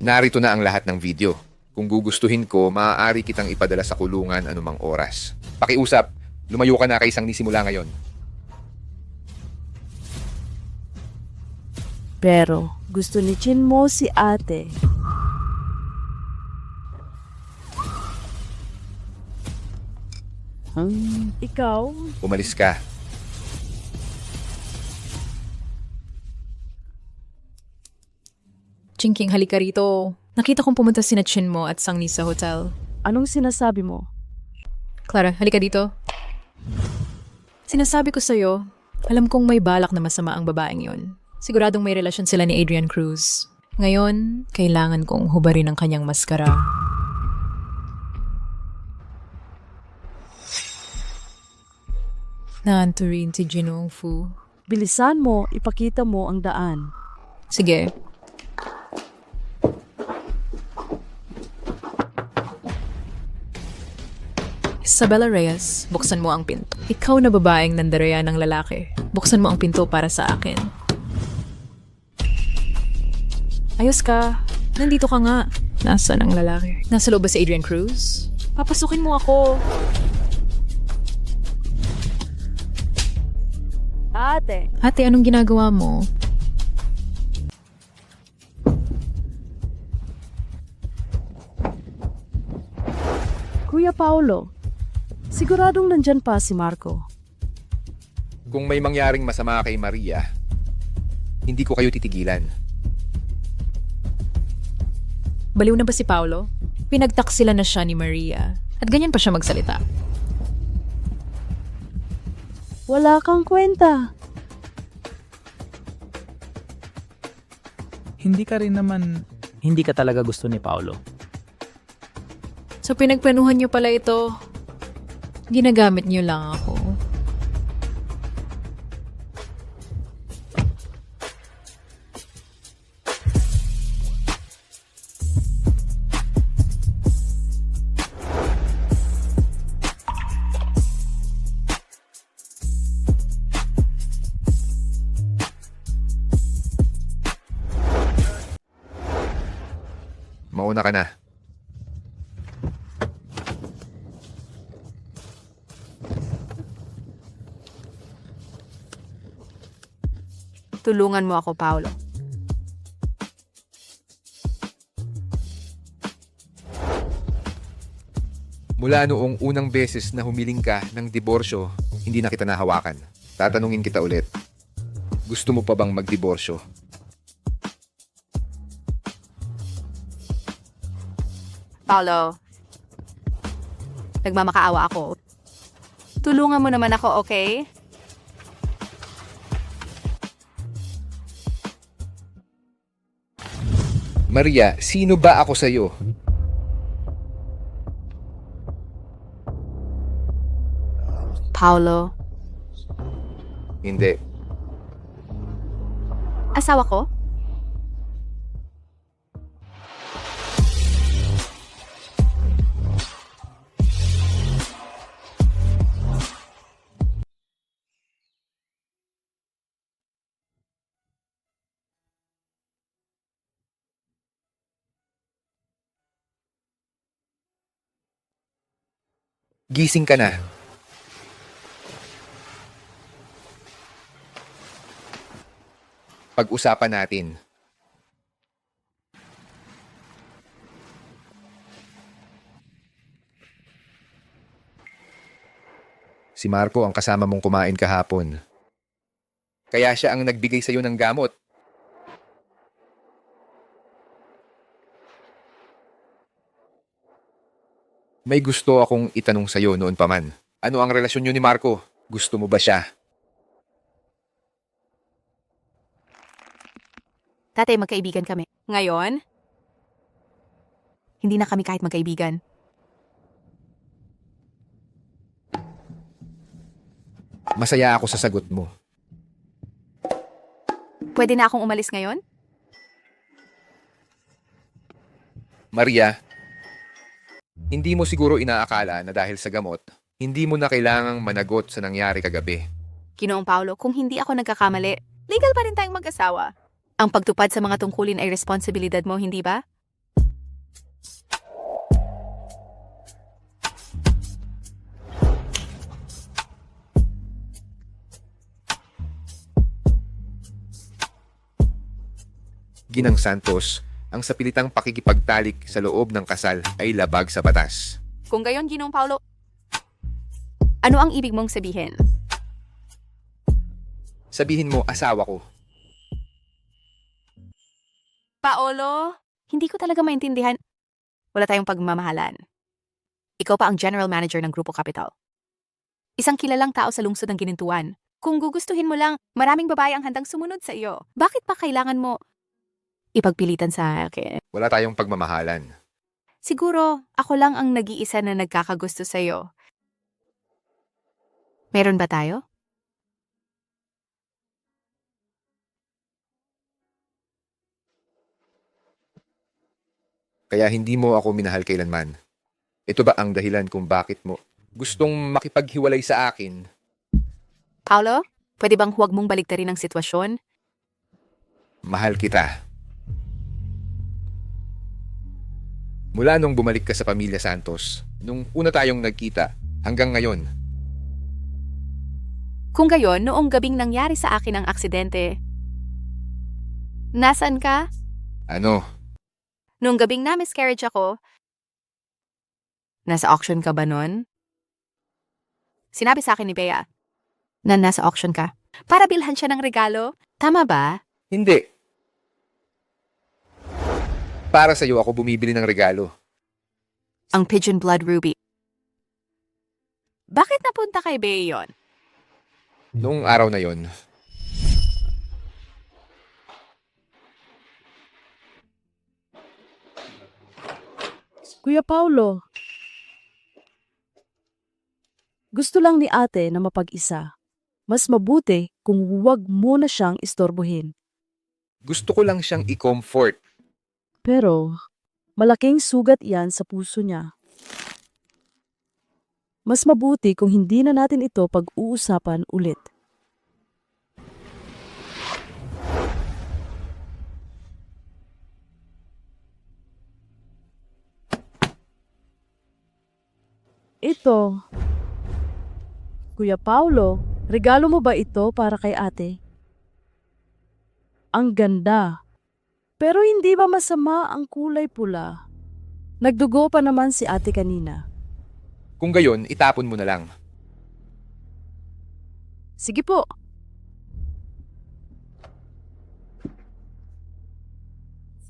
Narito na ang lahat ng video. Kung gugustuhin ko, maaari kitang ipadala sa kulungan anumang oras. Pakiusap, lumayo ka na kay Sang Ni simula ngayon. Pero gusto ni Chinmo si ate. Ikaw? Umalis ka. Chinking, halika rito. Nakita kong pumunta sina Chinmo at Sang Ni sa hotel. Anong sinasabi mo? Clara, halika dito. Sinasabi ko sa'yo, alam kong may balak na masama ang babaeng yon. Siguradong may relasyon sila ni Adrian Cruz. Ngayon, kailangan kong hubarin ang kanyang maskara. Naanto rin si Jinong Fu. Bilisan mo, ipakita mo ang daan. Sige. Isabella Reyes, buksan mo ang pinto. Ikaw na babaeng nandaraya ng lalaki. Buksan mo ang pinto para sa akin. Ayos ka. Nandito ka nga. Nasaan ang lalaki? Nasa loob ba si Adrian Cruz? Papasukin mo ako. Ate. Ate, anong ginagawa mo? Kuya Paolo, siguradong nandyan pa si Marco. Kung may mangyaring masama kay Maria, hindi ko kayo titigilan. Baliw na ba si Paolo? Pinagtaksila na siya ni Maria. At ganyan pa siya magsalita. Wala kang kwenta. Hindi ka talaga gusto ni Paolo. So pinagplanuhan niyo pala ito. Ginagamit niyo lang ako. Mauna ka na. Tulungan mo ako, Paolo. Mula noong unang beses na humiling ka ng diborsyo, hindi na kita nahawakan. Tatanungin kita ulit. Gusto mo pa bang magdiborsyo? Paolo, nagmamakaawa ako. Tulungan mo naman ako, okay? Maria, sino ba ako sa'yo? Paolo, Hindi. asawa ko? Gising ka na. Pag-usapan natin. Si Marco ang kasama mong kumain kahapon. Kaya siya ang nagbigay sa'yo ng gamot. May gusto akong itanong sa'yo noon pa man. Ano ang relasyon niyo ni Marco? Gusto mo ba siya? Tatay, magkaibigan kami. Ngayon, hindi na kami kahit magkaibigan. Masaya ako sa sagot mo. Pwede na akong umalis ngayon? Maria, hindi mo siguro inaakala na dahil sa gamot, hindi mo na kailangang managot sa nangyari kagabi. Ginoong Paolo, kung hindi ako nagkakamali, legal pa rin tayong mag-asawa. Ang pagtupad sa mga tungkulin ay responsibilidad mo, hindi ba? Ginang Santos, ang sapilitang pakikipagtalik sa loob ng kasal ay labag sa batas. Kung gayon, Ginoong Paolo, ano ang ibig mong sabihin? Sabihin mo, asawa ko. Paolo, hindi ko talaga maintindihan. Wala tayong pagmamahalan. Ikaw pa ang general manager ng Grupo Capital. Isang kilalang tao sa lungsod ng Ginintuan. Kung gugustuhin mo lang, maraming babae ang handang sumunod sa iyo. Bakit pa kailangan mo ipagpilitan sa akin? Wala tayong pagmamahalan. Siguro, ako lang ang nag-iisa na nagkakagusto sa iyo. Meron ba tayo? Kaya hindi mo ako minahal kailanman. Ito ba ang dahilan kung bakit mo gustong makipaghiwalay sa akin? Paolo, pwede bang huwag mong baligtarin ang sitwasyon? Mahal kita. Mula nung bumalik ka sa pamilya Santos, nung una tayong nagkita, hanggang ngayon. Kung gayon, noong gabing nangyari sa akin ang aksidente, nasaan ka? Ano? Noong gabing na-miscarriage ako, nasa auction ka ba nun? Sinabi sa akin ni Bea na nasa auction ka. Para bilhan siya ng regalo. Tama ba? Hindi. Para sa'yo ako bumibili ng regalo. Ang Pigeon Blood Ruby. Bakit napunta kay Bea yon? Noong araw na yon, Kuya Paulo, gusto lang ni ate na mapag-isa. Mas mabuti kung huwag mo na siyang istorbohin. gusto ko lang siyang i-comfort. Pero, malaking sugat yan sa puso niya. Mas mabuti kung hindi na natin ito pag-uusapan ulit. Ito. Kuya Paulo, regalo mo ba ito para kay ate? Ang ganda. Pero hindi ba masama ang kulay pula? Nagdugo pa naman si ate kanina. Kung gayon, itapon mo na lang. Sige po.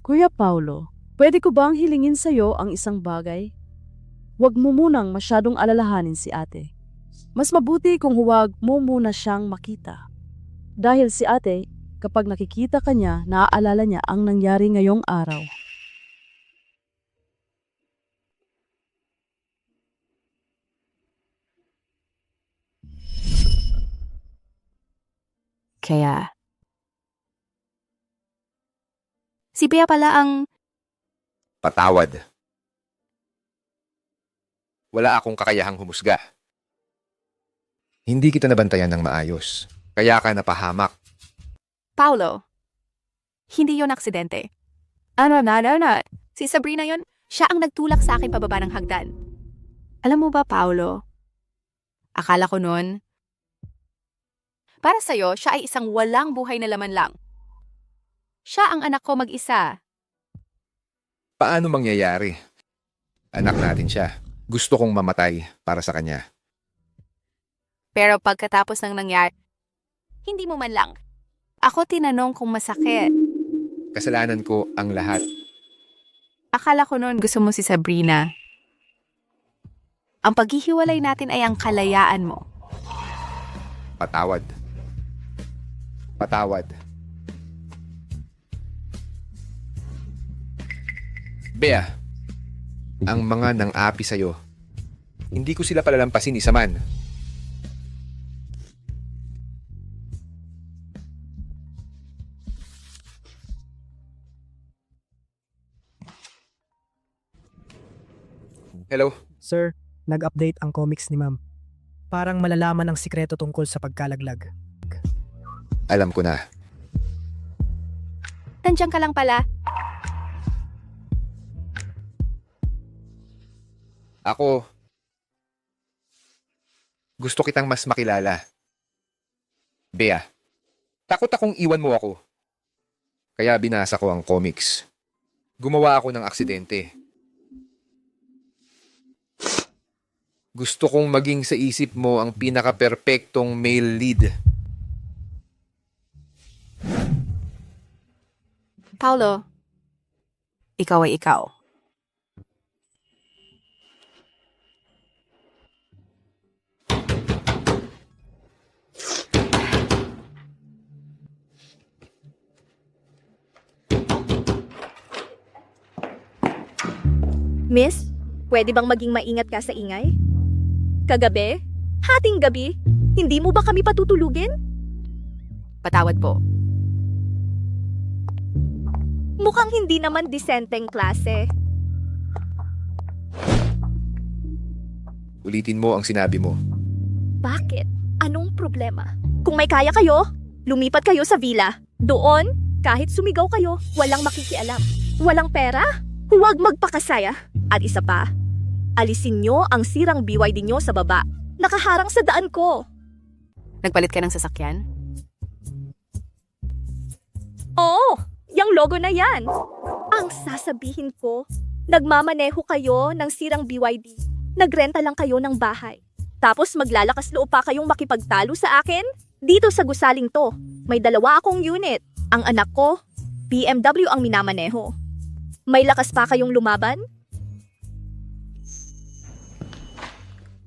Kuya Paulo, pwede ko bang hilingin sa'yo ang isang bagay? Huwag mo munang masyadong alalahanin si ate. Mas mabuti kung huwag mo muna siyang makita. Dahil si ate, kapag nakikita ka niya, naaalala niya ang nangyari ngayong araw. Kaya, si Bea pala ang... Patawad. Wala akong kakayahang humusga. Hindi kita nabantayan ng maayos. Kaya ka napahamak. Paulo, hindi yon aksidente. Ano. Si Sabrina yon, siya ang nagtulak sa akin pababa ng hagdan. Alam mo ba, Paulo? Akala ko noon, para sa'yo, siya ay isang walang buhay na laman lang. Siya ang anak ko mag-isa. Paano mangyayari? Anak natin siya. Gusto kong mamatay para sa kanya. Pero pagkatapos ng nangyari, hindi mo man lang. Ako tinanong kung masakit. Kasalanan ko ang lahat. Akala ko noon gusto mo si Sabrina. Ang paghihiwalay natin ay ang kalayaan mo. Patawad. Patawad. Bea, ang mga nang-api sa'yo, hindi ko sila palalampasin isa man. Hello? Sir, nag-update ang comics ni ma'am. Parang malalaman ang sikreto tungkol sa pagkalaglag. Alam ko na. Nandiyan ka lang pala. Ako, gusto kitang mas makilala. Bea, takot akong iwan mo ako. Kaya binasa ko ang comics. Gumawa ako ng aksidente. Gusto kong maging sa isip mo ang pinaka-perpektong male lead. Paulo, ikaw ay ikaw. Miss, pwede bang maging maingat ka sa ingay? Kagabi? Hating gabi? Hindi mo ba kami patutulugin? Patawad po. Mukhang hindi naman disenteng klase. Ulitin mo ang sinabi mo. Bakit? Anong problema? Kung may kaya kayo, lumipat kayo sa villa. Doon, kahit sumigaw kayo, walang makikialam. Walang pera? Huwag magpakasaya. At isa pa, alisin nyo ang sirang BYD nyo sa baba. Nakaharang sa daan ko. Nagpalit ka ng sasakyan? Oo, yung logo na yan. Ang sasabihin ko, nagmamaneho kayo ng sirang BYD. Nagrenta lang kayo ng bahay. Tapos maglalakas loob pa kayong makipagtalo sa akin? Dito sa gusaling to, may 2 akong unit. Ang anak ko, BMW ang minamaneho. May lakas pa kayong lumaban?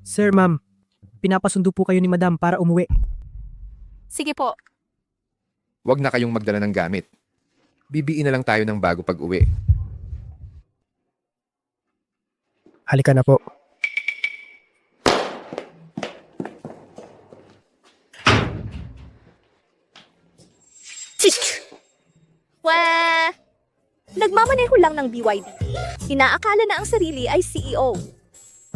Sir, ma'am, pinapasundo po kayo ni madam para umuwi. Sige po. Huwag na kayong magdala ng gamit. Bibiin na lang tayo ng bago pag-uwi. Halika na po. Wah! Nagmamaneho lang ng BYD. Inaakala na ang sarili ay CEO.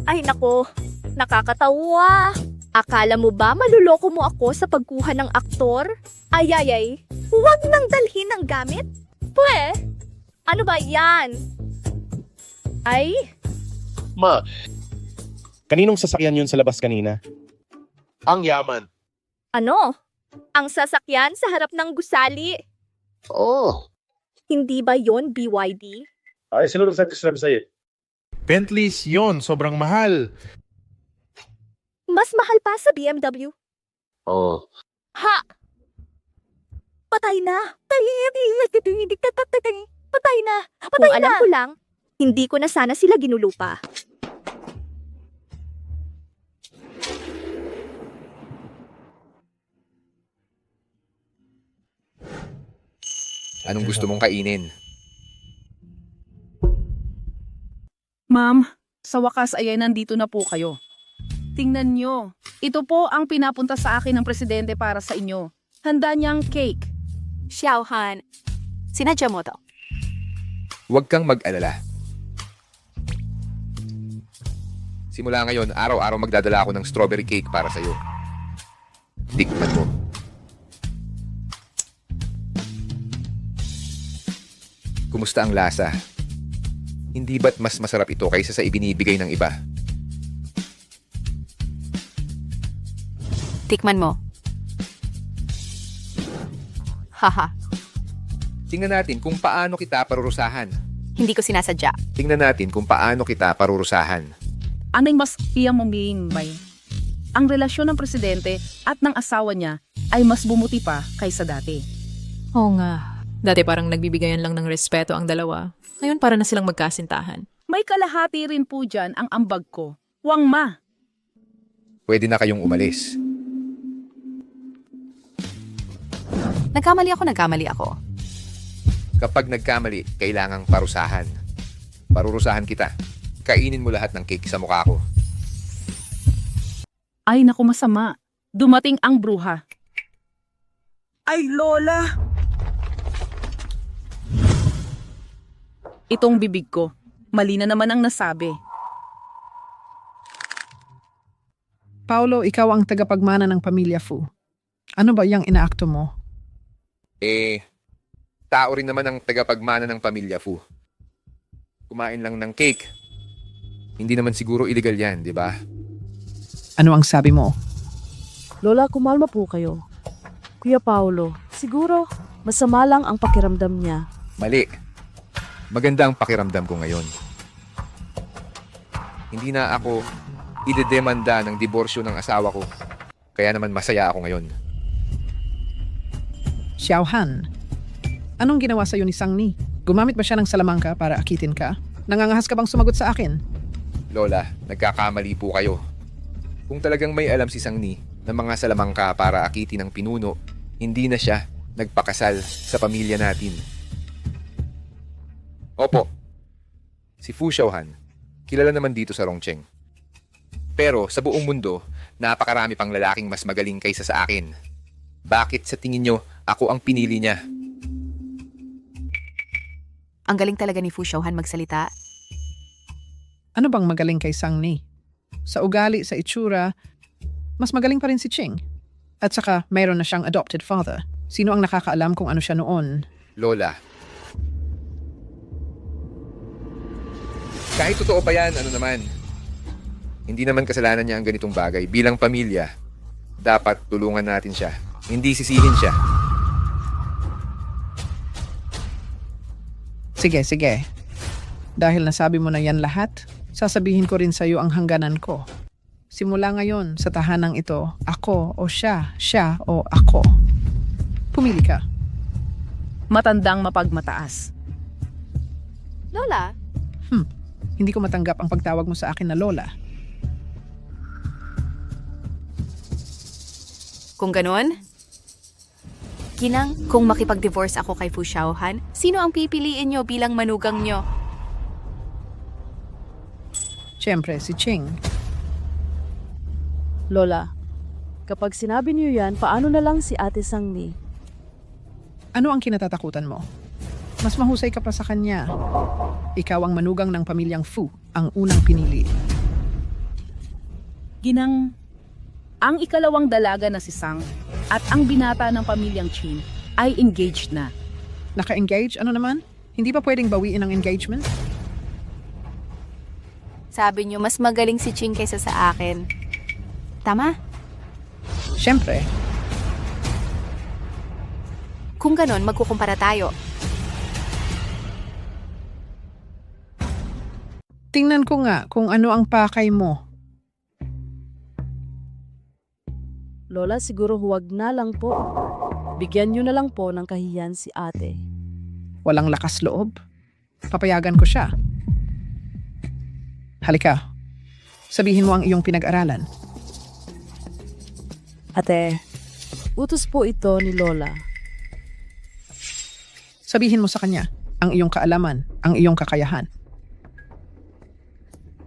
Ay nako, nakakatawa. Akala mo ba maluloko mo ako sa pagkuha ng aktor? Ay, huwag nang dalhin ng gamit. Pwe, ano ba yan? Ay, Ma, kaninong sasakyan yun sa labas kanina? Ang yaman. ano? Ang sasakyan sa harap ng gusali. Oh. Hindi ba yon BYD? Ay, sino nagsabi sa'yo? Bentleys yon, sobrang mahal. Mas mahal pa sa BMW. Oh. Ha! Patay na! Patay na! Kung alam ko lang, hindi ko na sana sila ginulupa. Anong gusto mong kainin? Ma'am, sa wakas ay nandito na po kayo. Tingnan nyo, ito po ang pinapunta sa akin ng presidente para sa inyo. Handa niyang cake. Xiaohan, sinadya mo to. Huwag kang mag-alala. Simula ngayon, araw-araw magdadala ako ng strawberry cake para sa'yo. Tikman mo. Kumusta ang lasa? Hindi ba't mas masarap ito kaysa sa ibinibigay ng iba? Tikman mo. Haha, Tingnan natin kung paano kita parurusahan. hindi ko sinasadya. Tingnan natin kung paano kita parurusahan. Anong mas iyamuming may? Ang relasyon ng presidente at ng asawa niya ay mas bumuti pa kaysa dati. Oo nga. Dati parang nagbibigayan lang ng respeto ang dalawa. Ngayon para na silang magkasintahan. May kalahati rin po dyan ang ambag ko. Wang ma! Pwede na kayong umalis. Nagkamali ako. Kapag nagkamali, kailangang parusahan. Parurusahan kita. Kainin mo lahat ng cake sa mukha ko. Ay naku masama. Dumating ang bruha. Ay Lola! Itong bibig ko. Mali na naman ang nasabi. Paulo, ikaw ang tagapagmana ng pamilya Fu. Ano ba yung inaakto mo? Tao rin naman ang tagapagmana ng pamilya Fu. Kumain lang ng cake. Hindi naman siguro illegal yan, di ba? Ano ang sabi mo? Lola, kumalma po kayo. Kuya Paulo, siguro masama lang ang pakiramdam niya. Mali. Maganda ang pakiramdam ko ngayon. Hindi na ako idedemanda ng diborsyo ng asawa ko. Kaya naman masaya ako ngayon. Xiaohan, anong ginawa sa'yo ni Sang Ni? Gumamit ba siya ng salamangka para akitin ka? Nangangahas ka bang sumagot sa akin? Lola, nagkakamali po kayo. Kung talagang may alam si Sang Ni ng mga salamangka para akitin ng pinuno, hindi na siya nagpakasal sa pamilya natin. Opo, si Fu Xiaohan, kilala naman dito sa Rongcheng. Pero sa buong mundo, napakarami pang lalaking mas magaling kaysa sa akin. Bakit sa tingin nyo, ako ang pinili niya? Ang galing talaga ni Fu Xiaohan magsalita. Ano bang magaling kay Sang Ni? Sa ugali, sa itsura, mas magaling pa rin si Ching. At saka, mayroon na siyang adopted father. Sino ang nakakaalam kung ano siya noon? Lola. Kahit totoo pa yan, ano naman? Hindi naman kasalanan niya ang ganitong bagay. Bilang pamilya, dapat tulungan natin siya. Hindi sisihin siya. Sige. Dahil nasabi mo na yan lahat, sasabihin ko rin sa iyo ang hangganan ko. Simula ngayon, sa tahanang ito, ako o siya o ako. Pumili ka. Matandang mapagmataas. Lola, Hindi ko matanggap ang pagtawag mo sa akin na Lola. Kung ganon, Ginang, kung makipag-divorce ako kay Fu Xiaohan, sino ang pipiliin nyo bilang manugang nyo? Siyempre, si Ching. Lola, kapag sinabi niyo yan, paano na lang si Ate Sangmi? Ano ang kinatatakutan mo? Mas mahusay ka pa sa kanya. Ikaw ang manugang ng pamilyang Fu, ang unang pinili. Ginang, ang ikalawang dalaga na si Sang at ang binata ng pamilyang Chin ay engaged na. Naka-engage? Ano naman? Hindi pa pwedeng bawiin ang engagement? Sabi nyo, mas magaling si Ching kaysa sa akin. Tama? Siyempre. Kung ganon, magkukumpara tayo. Tingnan ko nga kung ano ang pakay mo. Lola, siguro huwag na lang po. Bigyan niyo na lang po ng kahiyan si ate. Walang lakas loob. Papayagan ko siya. Halika. Sabihin mo ang iyong pinag-aralan. Ate, utos po ito ni Lola. Sabihin mo sa kanya ang iyong kaalaman, ang iyong kakayahan.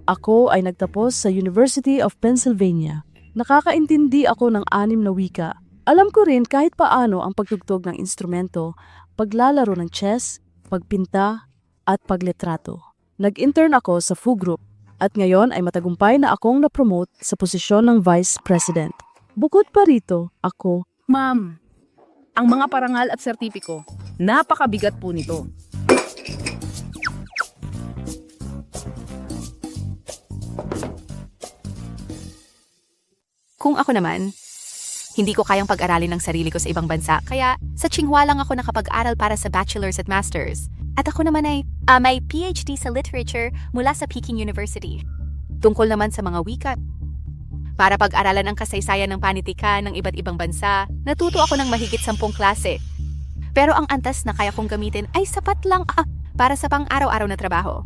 Ako ay nagtapos sa University of Pennsylvania. Nakakaintindi ako ng 6 na wika. Alam ko rin kahit paano ang pagtugtog ng instrumento, paglalaro ng chess, pagpinta, at paglitrato. Nag-intern ako sa Fu Group at ngayon ay matagumpay na akong na-promote sa posisyon ng Vice President. Bukod pa rito, ako... Ma'am, ang mga parangal at sertipiko, napakabigat po nito. Kung ako naman, hindi ko kayang pag-aralin ng sarili ko sa ibang bansa, kaya sa Tsinghua lang ako nakapag-aral para sa bachelor's at master's. At ako naman ay may PhD sa literature mula sa Peking University. Tungkol naman sa mga wika. Para pag-aralan ang kasaysayan ng panitikan ng iba't ibang bansa, natuto ako ng mahigit 10 klase. Pero ang antas na kaya kong gamitin ay sapat lang para sa pang-araw-araw na trabaho.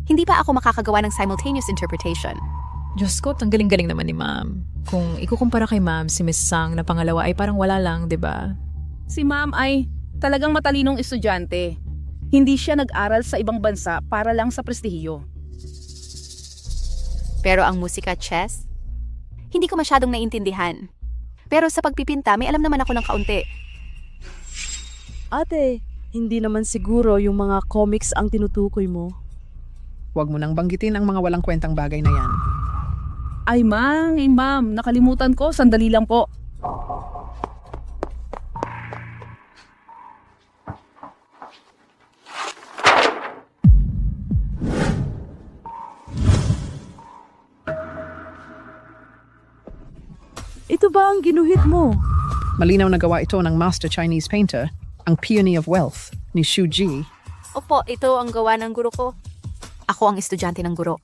Hindi pa ako makakagawa ng simultaneous interpretation. Diyos ko, ang galing-galing naman ni Ma'am. Kung ikukumpara kay Ma'am, si Miss Sang na pangalawa ay parang wala lang, di ba? Si Ma'am ay talagang matalinong estudyante. Hindi siya nag-aral sa ibang bansa para lang sa prestihiyo. Pero ang musika at chess, hindi ko masyadong naintindihan. Pero sa pagpipinta, may alam naman ako ng kaunti. Ate, hindi naman siguro yung mga comics ang tinutukoy mo. Huwag mo nang banggitin ang mga walang kwentang bagay na yan. Ay ma'am, nakalimutan ko, sandali lang po. Ito ba ang ginuhit mo? Malinaw na gawa ito ng master Chinese painter, ang Peony of Wealth ni Xu Ji. Opo, ito ang gawa ng guro ko. Ako ang estudyante ng guro.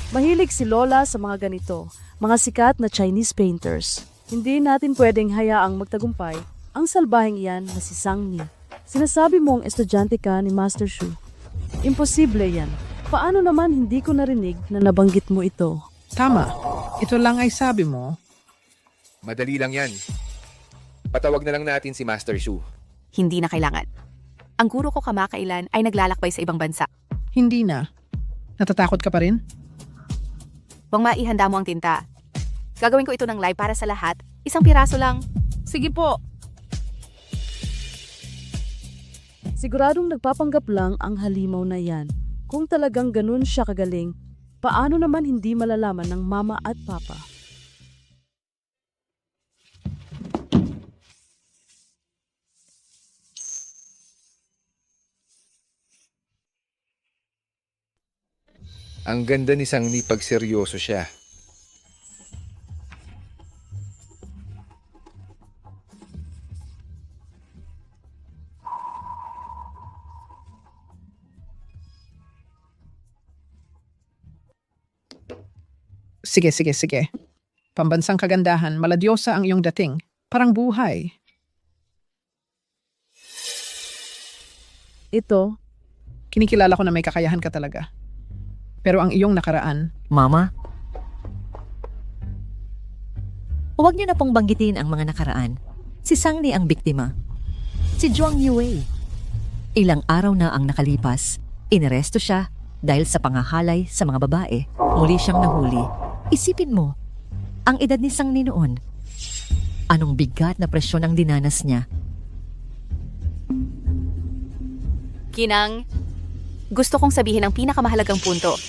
Mahilig si Lola sa mga ganito, mga sikat na Chinese painters. Hindi natin pwedeng hayaang magtagumpay ang salbaheng iyan na si Sang Ni. Sinasabi mong estudyante ka ni Master Shu. Imposible yan. Paano naman hindi ko narinig na nabanggit mo ito? Tama. Ito lang ay sabi mo. Madali lang yan. Patawag na lang natin si Master Shu. Hindi na kailangan. Ang guro ko kamakailan ay naglalakbay sa ibang bansa. Hindi na. Natatakot ka pa rin? Huwag maihanda mo ang tinta. Gagawin ko ito ng live para sa lahat. Isang piraso lang. Sige po. Siguradong nagpapanggap lang ang halimaw na yan. Kung talagang ganun siya kagaling, paano naman hindi malalaman ng mama at papa? Ang ganda ni Sang Ni pag seryoso siya. Sige. Pambansang kagandahan, maladyosa ang iyong dating. Parang buhay. Ito, kinikilala ko na may kakayahan ka talaga. Pero ang iyong nakaraan... Mama? Huwag niyo na pong banggitin ang mga nakaraan. Si Sang Ni ang biktima. Si Zhuang Yue. Ilang araw na ang nakalipas, inaresto siya dahil sa pangahalay sa mga babae. Muli siyang nahuli. Isipin mo, ang edad ni Sang Ni noon. Anong bigat na presyon ang dinanas niya? Ginang, gusto kong sabihin ang pinakamahalagang punto.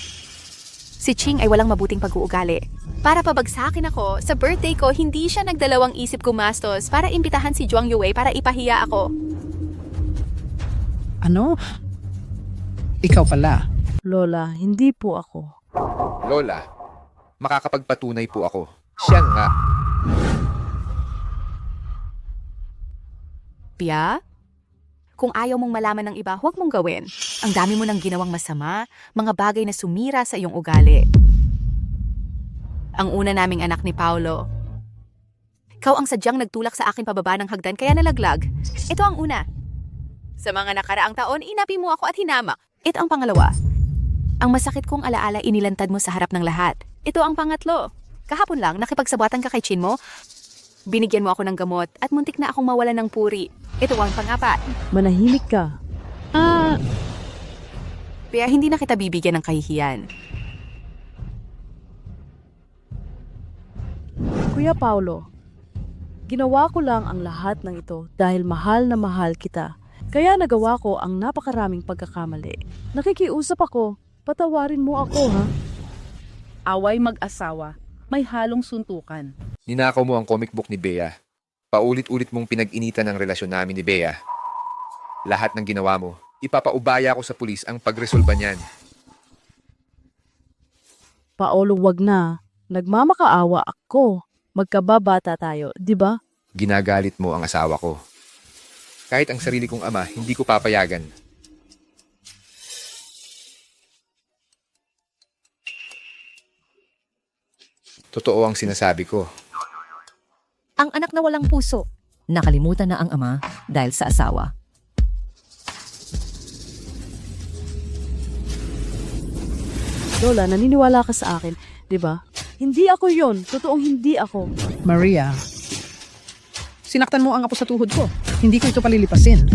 Si Ching ay walang mabuting pag-uugali. Para pabagsakin ako, sa birthday ko, hindi siya nagdalawang isip gumastos para imbitahan si Zhuang Yue para ipahiya ako. Ano? Ikaw pala. Lola, hindi po ako. Lola, makakapagpatunay po ako. Siya nga. Pia? Kung ayaw mong malaman ng iba, huwag mong gawin. Ang dami mo nang ginawang masama, mga bagay na sumira sa iyong ugali. Ang una naming anak ni Paolo. Ikaw ang sadyang nagtulak sa akin pababa ng hagdan kaya nalaglag. Ito ang una. Sa mga nakaraang taon, inapi mo ako at hinamak. Ito ang pangalawa. Ang masakit kong alaala inilantad mo sa harap ng lahat. Ito ang pangatlo. Kahapon lang, nakipagsabatan ka kay Chin mo. Binigyan mo ako ng gamot at muntik na akong mawalan ng puri. Ito ang pangapat. Manahimik ka. Kaya hindi na kita bibigyan ng kahihiyan. Kuya Paulo, ginawa ko lang ang lahat ng ito dahil mahal na mahal kita. Kaya nagawa ko ang napakaraming pagkakamali. Nakikiusap ako, patawarin mo ako ha. Away mag-asawa, may halong suntukan. Ninakaw mo ang comic book ni Bea. Paulit-ulit mong pinag-initan ang relasyon namin ni Bea. Lahat ng ginawa mo, ipapaubaya ko sa pulis ang pagresolba niyan. Paolo, wag na. Nagmamakaawa ako. Magkababata tayo, di ba? Ginagalit mo ang asawa ko. Kahit ang sarili kong ama, hindi ko papayagan. Totoo ang sinasabi ko. Ang anak na walang puso. Nakalimutan na ang ama dahil sa asawa. Lola, naniniwala ka sa akin, di ba? Hindi ako yon. Totoong hindi ako. Maria, sinaktan mo ang apo sa tuhod ko. Hindi ko ito palilipasin.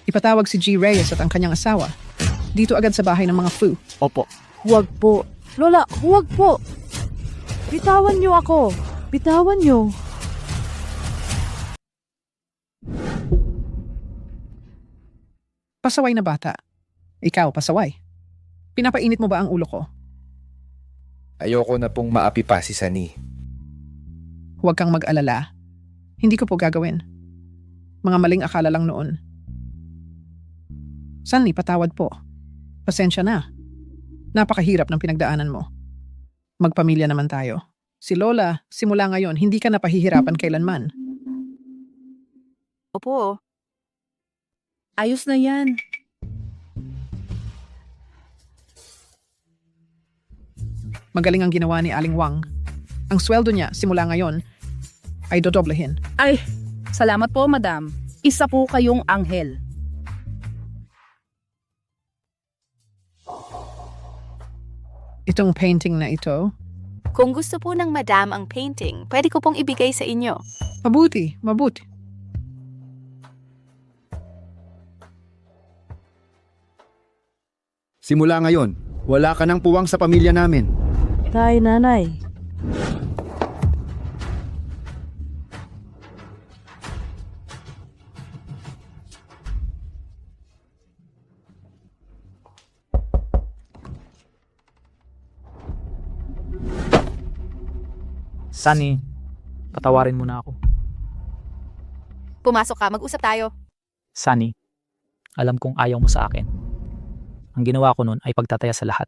Ipatawag si G. Reyes at ang kanyang asawa. Dito agad sa bahay ng mga Fu. Opo. Huwag po. Lola, huwag po. Bitawan niyo ako. Bitawan niyo. Pasaway na bata. Ikaw, pasaway. Pinapainit mo ba ang ulo ko? Ayoko na pong maapi pa si Sani. Huwag kang mag-alala. Hindi ko po gagawin. Mga maling akala lang noon. Sunny, patawad po. Pasensya na. Napakahirap ng pinagdaanan mo. Magpamilya naman tayo. Si Lola, simula ngayon, hindi ka napahihirapan kailanman. Opo. Ayos na yan. Magaling ang ginawa ni Aling Wang. Ang sweldo niya, simula ngayon, ay dodoblehin. Ay, salamat po, madam. Isa po kayong anghel. Itong painting na ito, Kung gusto po ng madam ang painting, pwede ko pong ibigay sa inyo. mabuti. Simula ngayon, wala ka ng puwang sa pamilya namin. Tay, nanay. Sunny, patawarin mo na ako. Pumasok ka, mag-usap tayo. Sunny, alam kong ayaw mo sa akin. Ang ginawa ko noon ay pagtataya sa lahat.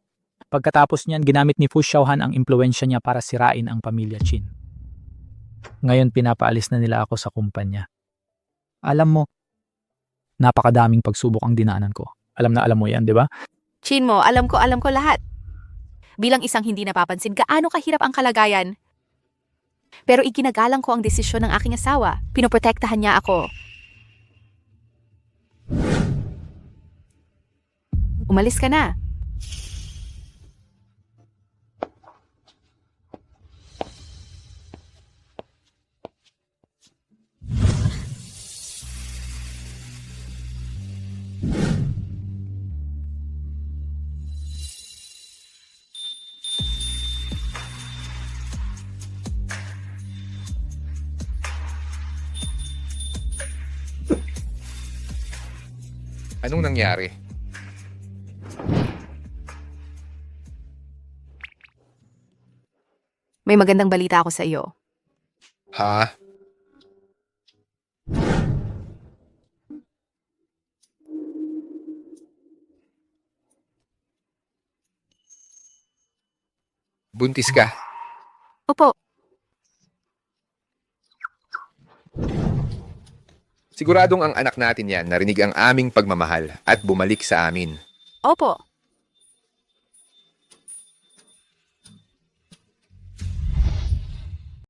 Pagkatapos niyan, ginamit ni Fu Xiaohan ang impluensya niya para sirain ang pamilya Qin. Ngayon, pinapaalis na nila ako sa kumpanya. Alam mo, napakadaming pagsubok ang dinaanan ko. Alam na alam mo yan, di ba? Chin mo, alam ko lahat. Bilang isang hindi napapansin, gaano kahirap ang kalagayan. Pero iginagalang ko ang desisyon ng aking asawa. Pinoprotektahan niya ako. Umalis ka na. Anong nangyari? May magandang balita ako sa iyo. Ha? Buntis ka? Opo. Siguradong ang anak natin yan narinig ang aming pagmamahal at bumalik sa amin. Opo.